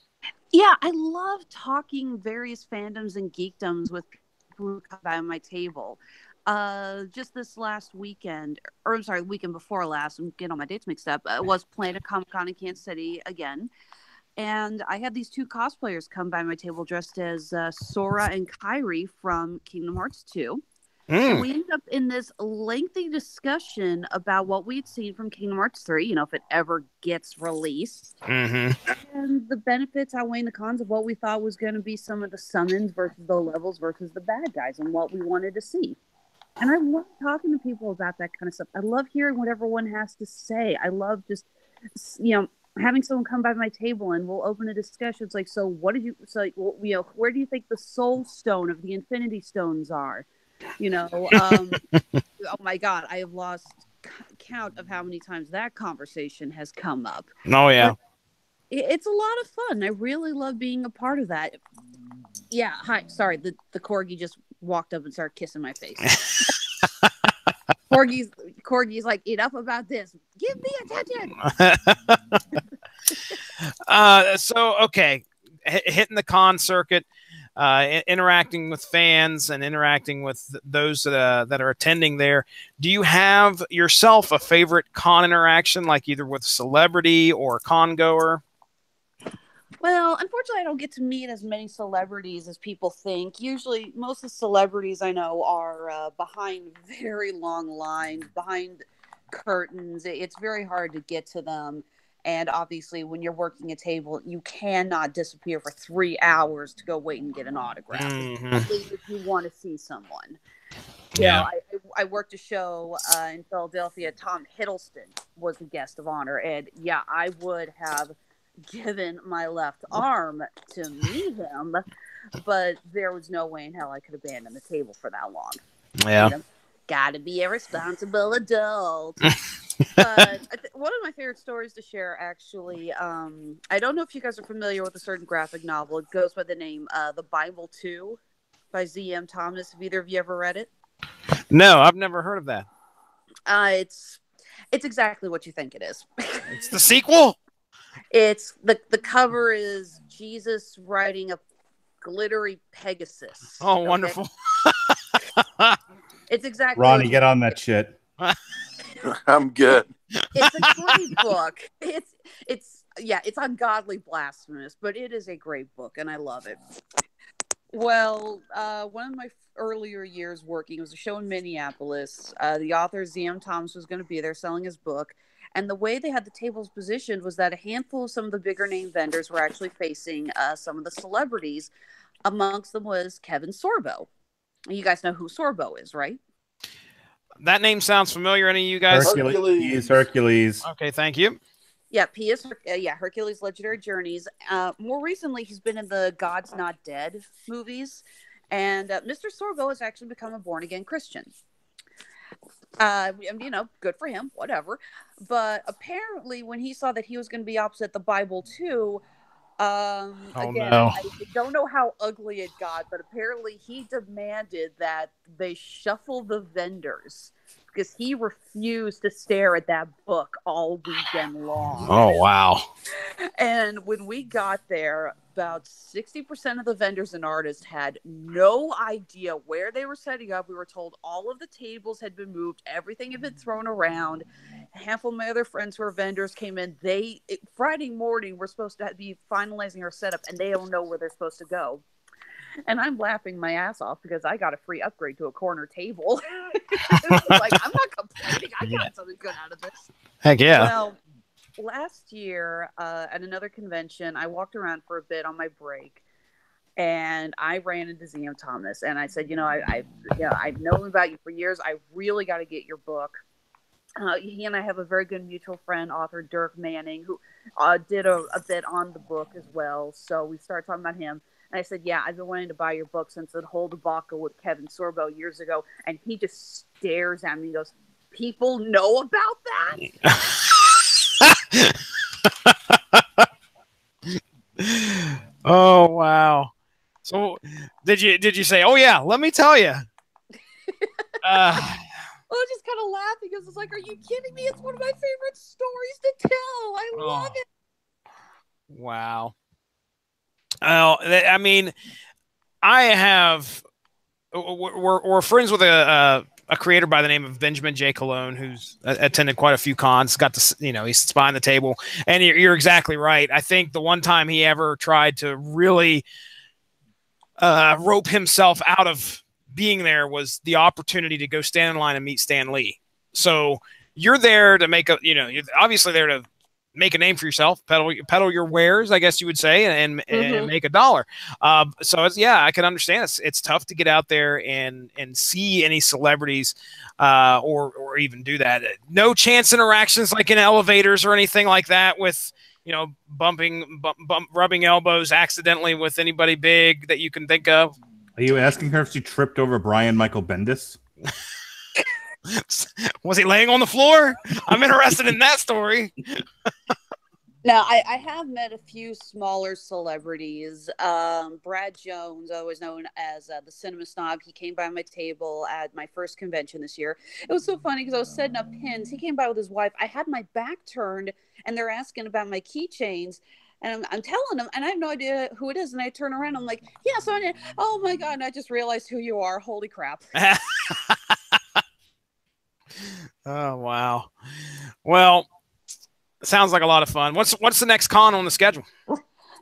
Yeah, I love talking various fandoms and geekdoms with people who come by my table. Just this last weekend, or I'm sorry, the weekend before last, I'm getting all my dates mixed up, was Planet Comic-Con in Kansas City again. And I had these two cosplayers come by my table dressed as Sora and Kairi from Kingdom Hearts 2. And we ended up in this lengthy discussion about what we'd seen from Kingdom Hearts 3, if it ever gets released. Mm-hmm. And the benefits outweighing the cons of what we thought was going to be some of the summons versus the levels versus the bad guys and what we wanted to see. And I love talking to people about that kind of stuff. I love hearing what everyone has to say. I love just, having someone come by my table and we'll open a discussion. It's like, so where do you think the soul stone of the Infinity Stones are? Oh my God, I have lost count of how many times that conversation has come up. Oh yeah. But it's a lot of fun. I really love being a part of that. Yeah. Hi. Sorry. The corgi just walked up and started kissing my face. Corgi's like, enough about this. Give me attention. So okay, hitting the con circuit, interacting with fans and interacting with those that are attending there. Do you have yourself a favorite con interaction, like either with a celebrity or a con goer? Well, unfortunately, I don't get to meet as many celebrities as people think. Usually, most of the celebrities I know are behind very long lines, behind curtains. It's very hard to get to them. And obviously, when you're working a table, you cannot disappear for 3 hours to go wait and get an autograph, especially if you want to see someone. Yeah. I worked a show in Philadelphia. Tom Hiddleston was the guest of honor. And yeah, I would have given my left arm to meet him, but there was no way in hell I could abandon the table for that long. Yeah. You know, gotta be a responsible adult. But one of my favorite stories to share, actually, I don't know if you guys are familiar with a certain graphic novel. It goes by the name The Bible 2 by Z.M. Thomas. Have either of you ever read it? No, I've never heard of that. It's exactly what you think it is. It's the sequel? It's the cover is Jesus riding a glittery Pegasus. Oh, okay? Wonderful. It's exactly. Ronnie, get on that shit. I'm good. It's a great book. It's ungodly blasphemous, but it is a great book, and I love it. Well, one of my earlier years working, it was a show in Minneapolis. The author, Z.M. Thomas, was going to be there selling his book. And the way they had the tables positioned was that a handful of some of the bigger name vendors were actually facing some of the celebrities. Amongst them was Kevin Sorbo. You guys know who Sorbo is, right? That name sounds familiar. Any of you guys? Hercules. He is Hercules. Okay, thank you. Yeah, he is. Hercules' Legendary Journeys. More recently, he's been in the God's Not Dead movies. And Mr. Sorbo has actually become a born-again Christian. Good for him, whatever. But apparently, when he saw that he was going to be opposite the Bible too, I don't know how ugly it got, but apparently he demanded that they shuffle the vendors because he refused to stare at that book all weekend long. Oh, wow. And when we got there, about 60% of the vendors and artists had no idea where they were setting up. We were told all of the tables had been moved. Everything had been thrown around. A handful of my other friends who are vendors came in. Friday morning, we're supposed to be finalizing our setup, and they don't know where they're supposed to go. And I'm laughing my ass off because I got a free upgrade to a corner table. Like, I'm not complaining. I got something good out of this. Heck yeah. Well, last year at another convention, I walked around for a bit on my break, and I ran into Z.M. Thomas, and I said, I've known about you for years. I really got to get your book. He and I have a very good mutual friend, author Dirk Manning, who did a bit on the book as well. So we started talking about him. And I said, yeah, I've been wanting to buy your book since the whole debacle with Kevin Sorbo years ago. And he just stares at me and goes, people know about that? Oh, wow. So did you say, oh, yeah, let me tell you? I was just kind of laughing because it's like, are you kidding me? It's one of my favorite stories to tell. I love it. Wow. I mean, we're friends with a creator by the name of Benjamin J. Cologne, who's attended quite a few cons, got to, he sits behind the table, and you're exactly right. I think the one time he ever tried to really rope himself out of being there was the opportunity to go stand in line and meet Stan Lee. So you're there to make you're obviously there to make a name for yourself, peddle your wares, I guess you would say, and make $1. So I can understand it's tough to get out there and see any celebrities or even do that. No chance interactions like in elevators or anything like that with rubbing elbows accidentally with anybody big that you can think of. Are you asking her if she tripped over Brian Michael Bendis? Was he laying on the floor? I'm interested in that story. Now, I have met a few smaller celebrities. Brad Jones, always known as the Cinema Snob, he came by my table at my first convention this year. It was so funny because I was setting up pins. He came by with his wife. I had my back turned, and they're asking about my keychains. And I'm telling them, and I have no idea who it is. And I turn around, I'm like, yeah, so oh my God, and I just realized who you are. Holy crap. Oh, wow. Well, sounds like a lot of fun. What's the next con on the schedule?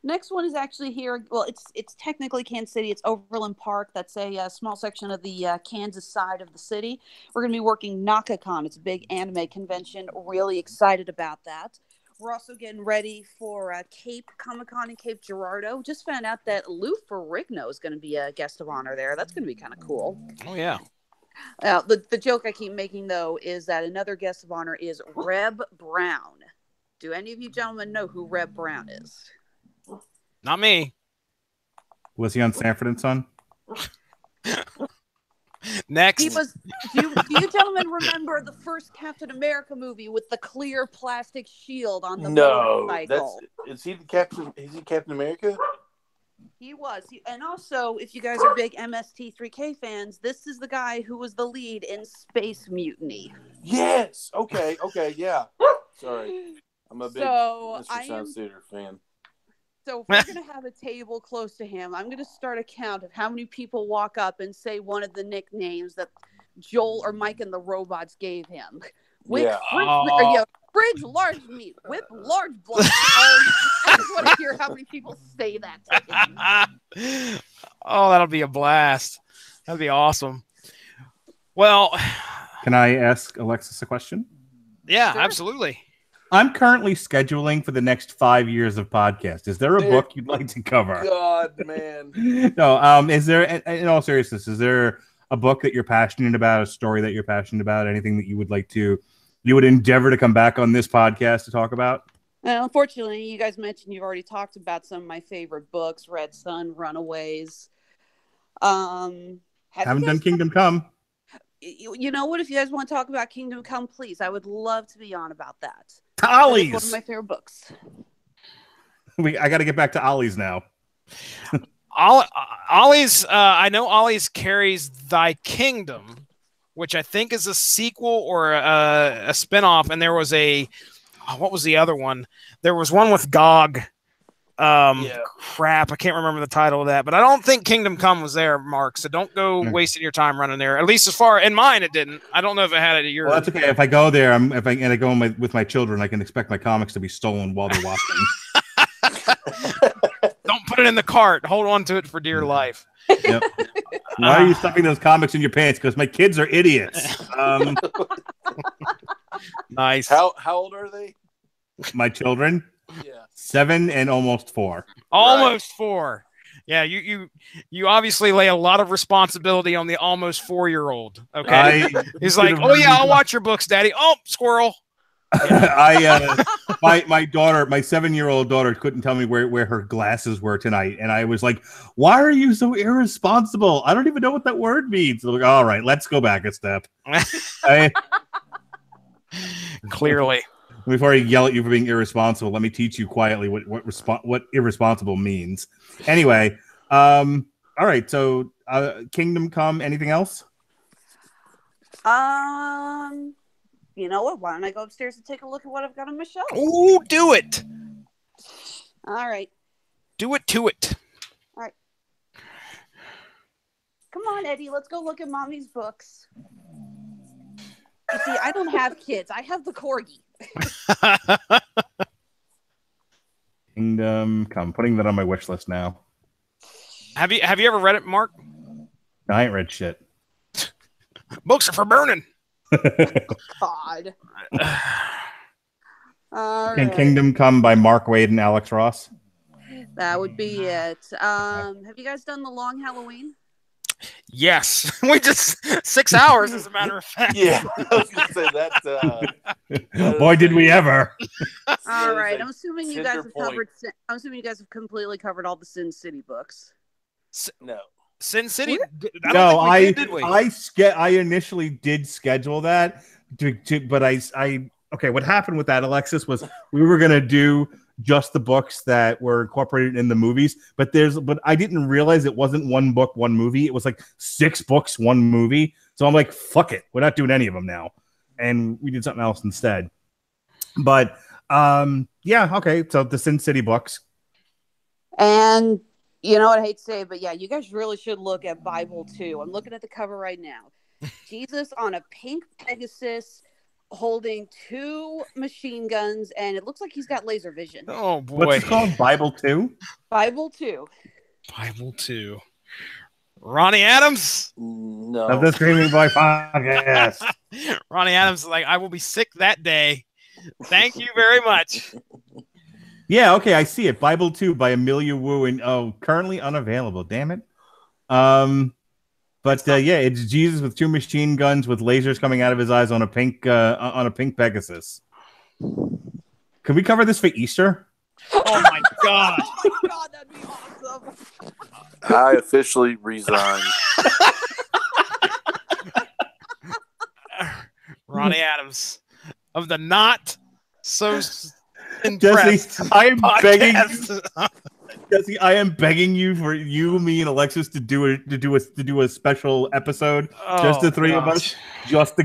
Next one is actually here. Well, it's technically Kansas City. It's Overland Park. That's a small section of the Kansas side of the city. We're going to be working NakaCon. It's a big anime convention. Really excited about that. We're also getting ready for Cape Comic-Con in Cape Girardeau. Just found out that Lou Ferrigno is going to be a guest of honor there. That's going to be kind of cool. Oh, yeah. The joke I keep making, though, is that another guest of honor is Reb Brown. Do any of you gentlemen know who Reb Brown is? Not me. Was he on Sanford and Son? Next. He was. Do you gentlemen remember the first Captain America movie with the clear plastic shield on the motorcycle? Is he Captain America? He was. And also, if you guys are big MST3K fans, this is the guy who was the lead in Space Mutiny. Yes. Okay. Yeah. Sorry. I'm a big Mr. Sunsuiter fan. So if we're going to have a table close to him, I'm going to start a count of how many people walk up and say one of the nicknames that Joel or Mike and the Robots gave him. Fridge, large meat. Whip, large blood. I just want to hear how many people say that to him. Oh, that'll be a blast. That'd be awesome. Well, can I ask Alexis a question? Yeah, sure. Absolutely. I'm currently scheduling for the next 5 years of podcast. Is there a book you'd like to cover? God, man. No. Is there, in all seriousness, is there a book that you're passionate about, a story that you're passionate about, anything that you would endeavor to come back on this podcast to talk about? Well, unfortunately, you guys mentioned you've already talked about some of my favorite books: Red Sun, Runaways. Haven't done Kingdom Come. You know what? If you guys want to talk about Kingdom Come, please. I would love to be on about that. Ollie's. One of my favorite books. I got to get back to Ollie's now. Ollie's. I know Ollie's carries Thy Kingdom, which I think is a sequel or a spinoff. And there was what was the other one? There was one with GOG. Crap, I can't remember the title of that, but I don't think Kingdom Come was there, Mark. So don't go wasting your time running there. At least as far in mine, it didn't. I don't know if it had it at yours. Well, that's okay. If I go there, if I go with my children, I can expect my comics to be stolen while they're watching. Don't put it in the cart. Hold on to it for dear life. Yep. Why are you stuffing those comics in your pants? Because my kids are idiots. Nice. How old are they? My children? Yeah. 7 and almost 4. Almost 4. Yeah, you obviously lay a lot of responsibility on the almost 4-year-old. Okay. He's like, oh yeah, I'll watch your books, Daddy. Oh, squirrel. My daughter, my 7-year-old daughter couldn't tell me where her glasses were tonight. And I was like, why are you so irresponsible? I don't even know what that word means. Like, all right, let's go back a step. Clearly. Before I yell at you for being irresponsible, let me teach you quietly what irresponsible means. Anyway, all right. So, Kingdom Come. Anything else? You know what? Why don't I go upstairs and take a look at what I've got on my shelf? Ooh, do it. All right. Do it to it. All right. Come on, Eddie. Let's go look at Mommy's books. You see, I don't have kids. I have the corgi. Kingdom Come. Putting that on my wish list now. Have you ever read it, Mark? I ain't read shit. Books are for burning. God. Can Kingdom Come by Mark Waid and Alex Ross? That would be it. Have you guys done the long Halloween? Yes. We just 6 hours, as a matter of fact. Yeah, I was going to say that. Boy, did we ever. All right. I'm assuming you guys have covered. I'm assuming you guys have completely covered all the Sin City books. No. Sin City? No, I initially did schedule that, but okay. What happened with that, Alexis, was we were gonna do just the books that were incorporated in the movies. But I didn't realize it wasn't one book, one movie. It was like 6 books, one movie. So I'm like, fuck it, we're not doing any of them now, and we did something else instead. But yeah, okay. So the Sin City books, and you know what, I hate to say it, but yeah, you guys really should look at Bible 2. I'm looking at the cover right now. Jesus on a pink Pegasus holding 2 machine guns, and it looks like he's got laser vision. Oh boy. What's it called? Bible 2? Bible 2. Bible 2. Ronnie Adams? No. Of the Screaming Boy podcast. Ronnie Adams is like, I will be sick that day. Thank you very much. Yeah, okay, I see it. Bible 2 by Amelia Wu, and currently unavailable. Damn it. But yeah, it's Jesus with 2 machine guns with lasers coming out of his eyes on a pink Pegasus. Can we cover this for Easter? Oh my god! Oh my god, that'd be awesome. I officially resign. Ronnie Adams of the Not So Impressed Jesse, I am begging podcast. Jesse, I am begging you for you, me, and Alexis to do a special episode, just the 3 of us, just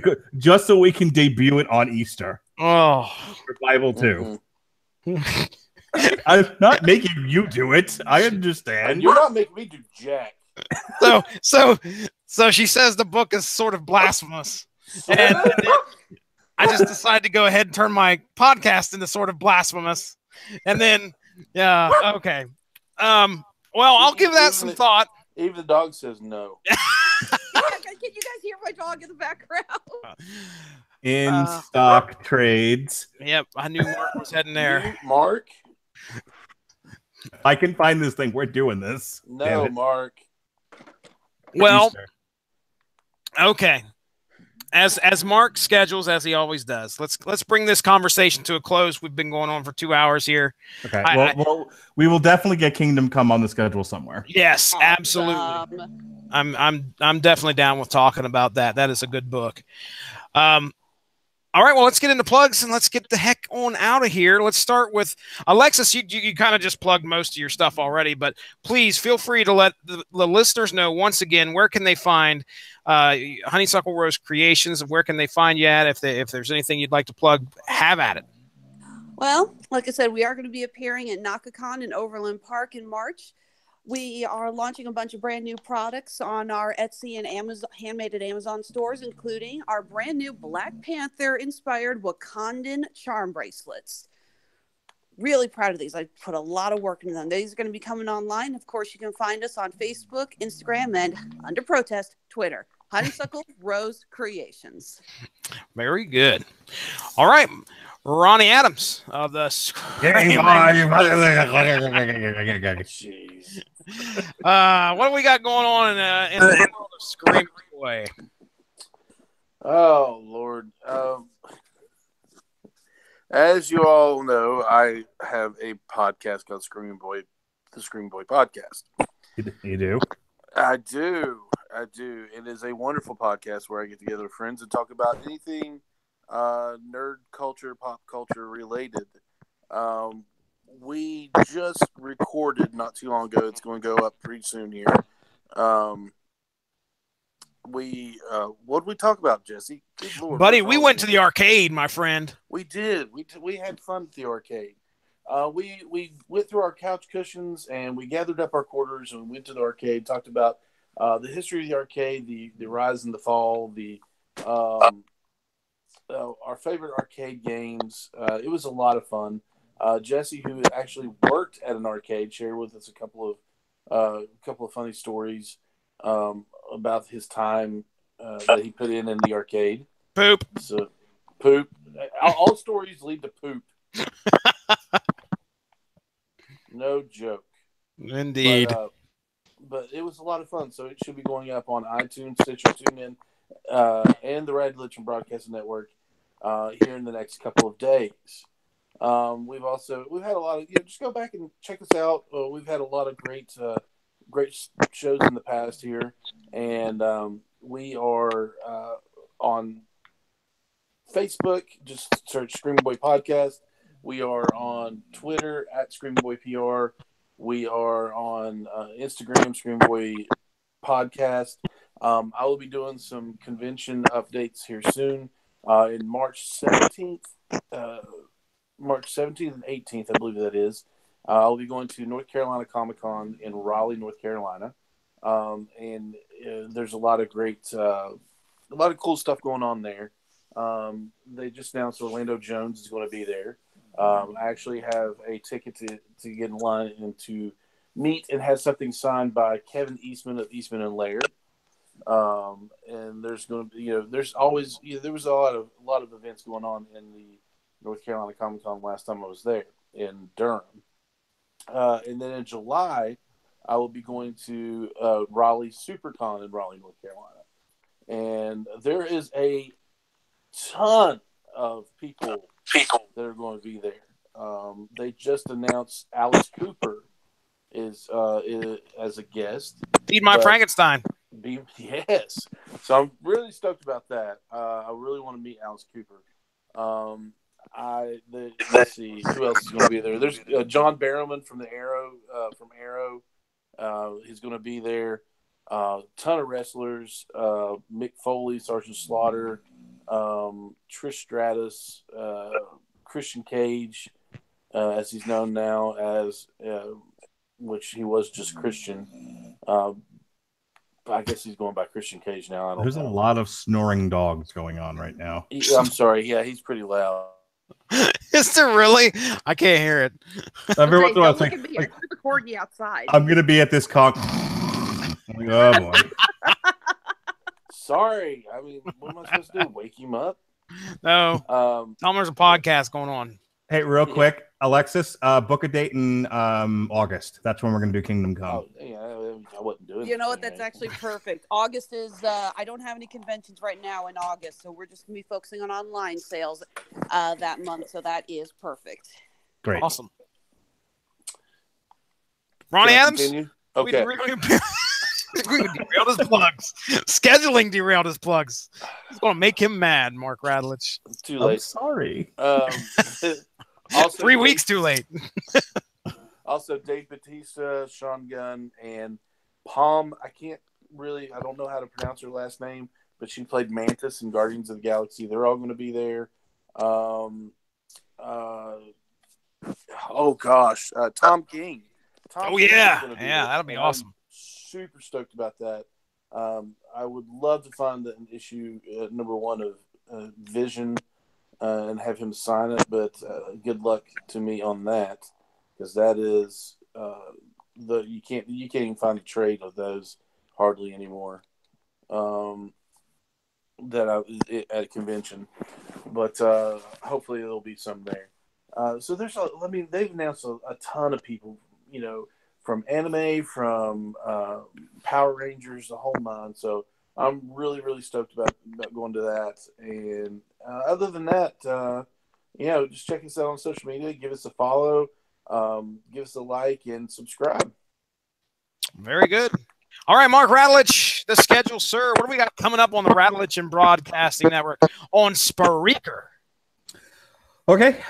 so we can debut it on Easter. Oh, for Bible 2. I'm not making you do it. I understand. And you're not making me do jack. So she says the book is sort of blasphemous, and I just decided to go ahead and turn my podcast into sort of blasphemous, and then yeah, okay. Well, I'll give that some thought. Even the dog says no. Can you guys hear my dog in the background? In stock trades. Yep, I knew Mark was heading there. Mark? I can find this thing. We're doing this. No, Mark. Well, Easter. Okay. As Mark schedules, as he always does, let's bring this conversation to a close. We've been going on for 2 hours here. Okay. Well, we will definitely get Kingdom Come on the schedule somewhere. Yes, absolutely. I'm definitely down with talking about that. That is a good book. All right, well, let's get into plugs and let's get the heck on out of here. Let's start with Alexis. You kind of just plugged most of your stuff already, but please feel free to let the listeners know once again, where can they find Honeysuckle Rose Creations, and where can they find you at? If there's anything you'd like to plug, have at it. Well, like I said, we are going to be appearing at NakaCon in Overland Park in March. We are launching a bunch of brand new products on our Etsy and Amazon, handmade at Amazon stores, including our brand new Black Panther inspired Wakandan charm bracelets. Really proud of these. I put a lot of work into them. These are going to be coming online. Of course, you can find us on Facebook, Instagram, and under protest, Twitter. Honeysuckle Rose Creations. Very good. All right. Ronnie Adams of the Jeez. what do we got going on in the world of Scream Boy? Oh, Lord. As you all know, I have a podcast called the Scream Boy Podcast. You do? I do. It is a wonderful podcast where I get together with friends and talk about anything nerd culture, pop culture related. We just recorded not too long ago. It's going to go up pretty soon here. What did we talk about, Jesse? Good Lord, buddy, we went to the arcade, my friend. We did. We had fun at the arcade. We went through our couch cushions and we gathered up our quarters and went to the arcade. Talked about the history of the arcade, the rise and the fall, our favorite arcade games. It was a lot of fun. Jesse, who actually worked at an arcade, shared with us a couple of funny stories about his time that he put in the arcade. Poop. So, poop. All stories lead to poop. No joke. Indeed. But it was a lot of fun. So it should be going up on iTunes, Stitcher, TuneIn, and the Rad Litchen Broadcasting Network here in the next couple of days. We've had a lot of, just go back and check us out. We've had a lot of great shows in the past here, and we are on Facebook. Just search Screaming Boy Podcast. We are on Twitter at ScreamBoyPR. We are on Instagram, ScreamBoy Podcast. I will be doing some convention updates here soon. In March 17th and 18th, I believe that is. I'll be going to North Carolina Comic-Con in Raleigh, North Carolina. And there's a lot of cool stuff going on there. They just announced Orlando Jones is going to be there. I actually have a ticket to get in line and to meet and have something signed by Kevin Eastman of Eastman and Laird. And there's going to be, there's always, there was a lot of events going on in the North Carolina Comic Con last time I was there in Durham. And then in July, I will be going to Raleigh SuperCon in Raleigh, North Carolina. And there is a ton of people that are going to be there. They just announced Alice Cooper is as a guest. Feed my Frankenstein. Yes. So I'm really stoked about that. I really want to meet Alice Cooper. Let's see who else is going to be there. There's John Barrowman from Arrow. He's going to be there. Ton of wrestlers. Mick Foley, Sergeant Slaughter, Trish Stratus, Christian Cage, as he's known now as, which he was just Christian. I guess he's going by Christian Cage now. There's a lot of snoring dogs going on right now. I'm sorry. Yeah, he's pretty loud. Is there really? I can't hear it. Every once in a while, it's I put the corgi outside. I'm going to be at this con. Oh, boy. Sorry. I mean, what am I supposed to do? Wake him up? No. Tell him there's a podcast going on. Hey, real quick, Alexis, book a date in August. That's when we're going to do Kingdom Come. Oh, yeah, I wasn't doing it. You know what? That's actually perfect. August is, I don't have any conventions right now in August, so we're just going to be focusing on online sales that month, so that is perfect. Great. Awesome. Ronnie Adams? Continue? Okay. We derailed his plugs. Scheduling derailed his plugs. It's going to make him mad, Mark Radlich. Too late. I'm sorry. Also, 3 weeks too late. Also, Dave Bautista, Sean Gunn, and Palm. I don't know how to pronounce her last name, but she played Mantis in Guardians of the Galaxy. They're all going to be there. Tom King. That'll be awesome. Super stoked about that. I would love to find an issue number 1 of Vision and have him sign it, but good luck to me on that, because that is you can't even find a trade of those hardly anymore. At a convention, but hopefully there'll be some there. So they've announced a ton of people, from anime, from Power Rangers, the whole nine. So I'm really, really stoked about going to that. And other than that, just check us out on social media. Give us a follow, give us a like, and subscribe. Very good. All right, Mark Radlich, the schedule, sir. What do we got coming up on the Radlich and Broadcasting Network on Spreaker? Okay.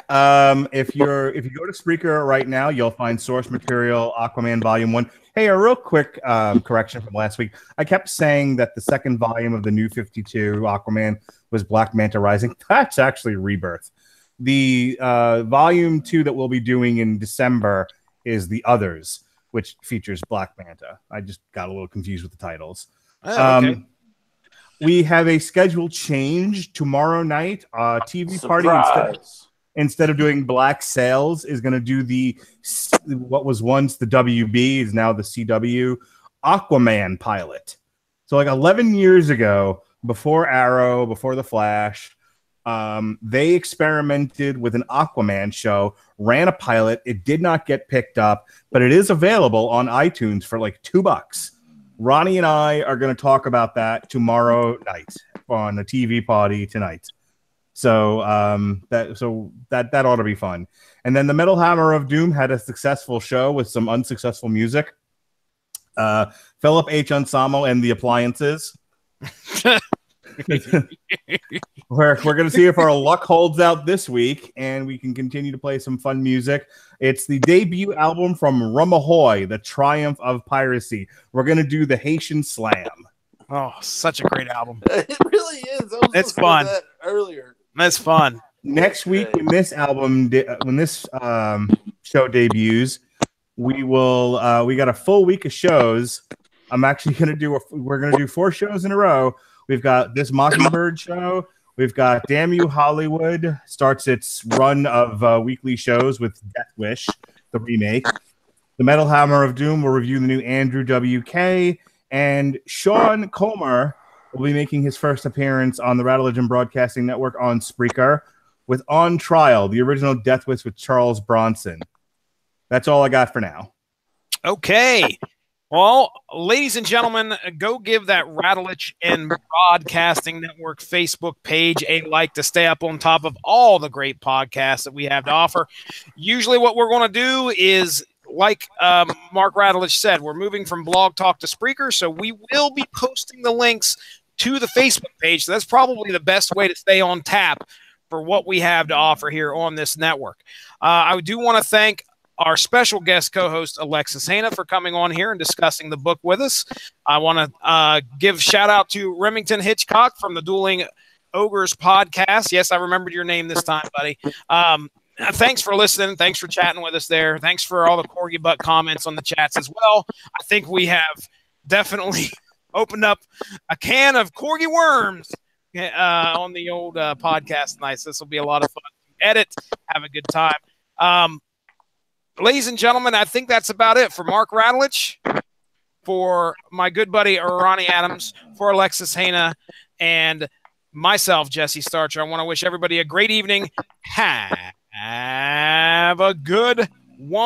If you go to Spreaker right now, you'll find source material Aquaman Volume 1. Hey, a real quick correction from last week. I kept saying that the second volume of the New 52 Aquaman was Black Manta Rising. That's actually Rebirth. The Volume 2 that we'll be doing in December is The Others, which features Black Manta. I just got a little confused with the titles. Oh, okay. We have a schedule change tomorrow night. TV Surprise. Party instead of doing Black Sails is going to do what was once the WB is now the CW Aquaman pilot. So like 11 years ago, before Arrow, before The Flash, they experimented with an Aquaman show, ran a pilot. It did not get picked up, but it is available on iTunes for like $2. Ronnie and I are going to talk about that tomorrow night on the TV Party tonight. So that ought to be fun. And then the Metal Hammer of Doom had a successful show with some unsuccessful music. Philip H. Ansamo and the Appliances. We're going to see if our luck holds out this week, and we can continue to play some fun music. It's the debut album from Rumahoy, The Triumph of Piracy. We're going to do the Haitian Slam. Oh, such a great album. It really is. It's fun. That earlier. That's fun. Next week, when this show debuts, we got a full week of shows. I'm actually going to we're going to do 4 shows in a row. We've got this Mockingbird show. We've got Damn You Hollywood starts its run of weekly shows with Death Wish, the remake. The Metal Hammer of Doom will review the new Andrew WK, and Sean Comer will be making his first appearance on the Rattlegion Broadcasting Network on Spreaker with On Trial, the original Death Wish with Charles Bronson. That's all I got for now. Okay. Well, ladies and gentlemen, go give that Rattlegion and Broadcasting Network Facebook page a like to stay up on top of all the great podcasts that we have to offer. Usually what we're going to do is, like Mark Rattledge said, we're moving from Blog Talk to Spreaker, so we will be posting the links to the Facebook page. So that's probably the best way to stay on tap for what we have to offer here on this network. I do want to thank our special guest co-host, Alexis Hana, for coming on here and discussing the book with us. I want to give shout out to Remington Hitchcock from the Dueling Ogres podcast. Yes, I remembered your name this time, buddy. Thanks for listening. Thanks for chatting with us there. Thanks for all the Corgi Butt comments on the chats as well. I think we have definitely opened up a can of Corgi worms on the old podcast tonight. So this will be a lot of fun to edit. Have a good time. Ladies and gentlemen, I think that's about it for Mark Rattledge, for my good buddy Ronnie Adams, for Alexis Hana, and myself, Jesse Starcher. I want to wish everybody a great evening. Have a good one.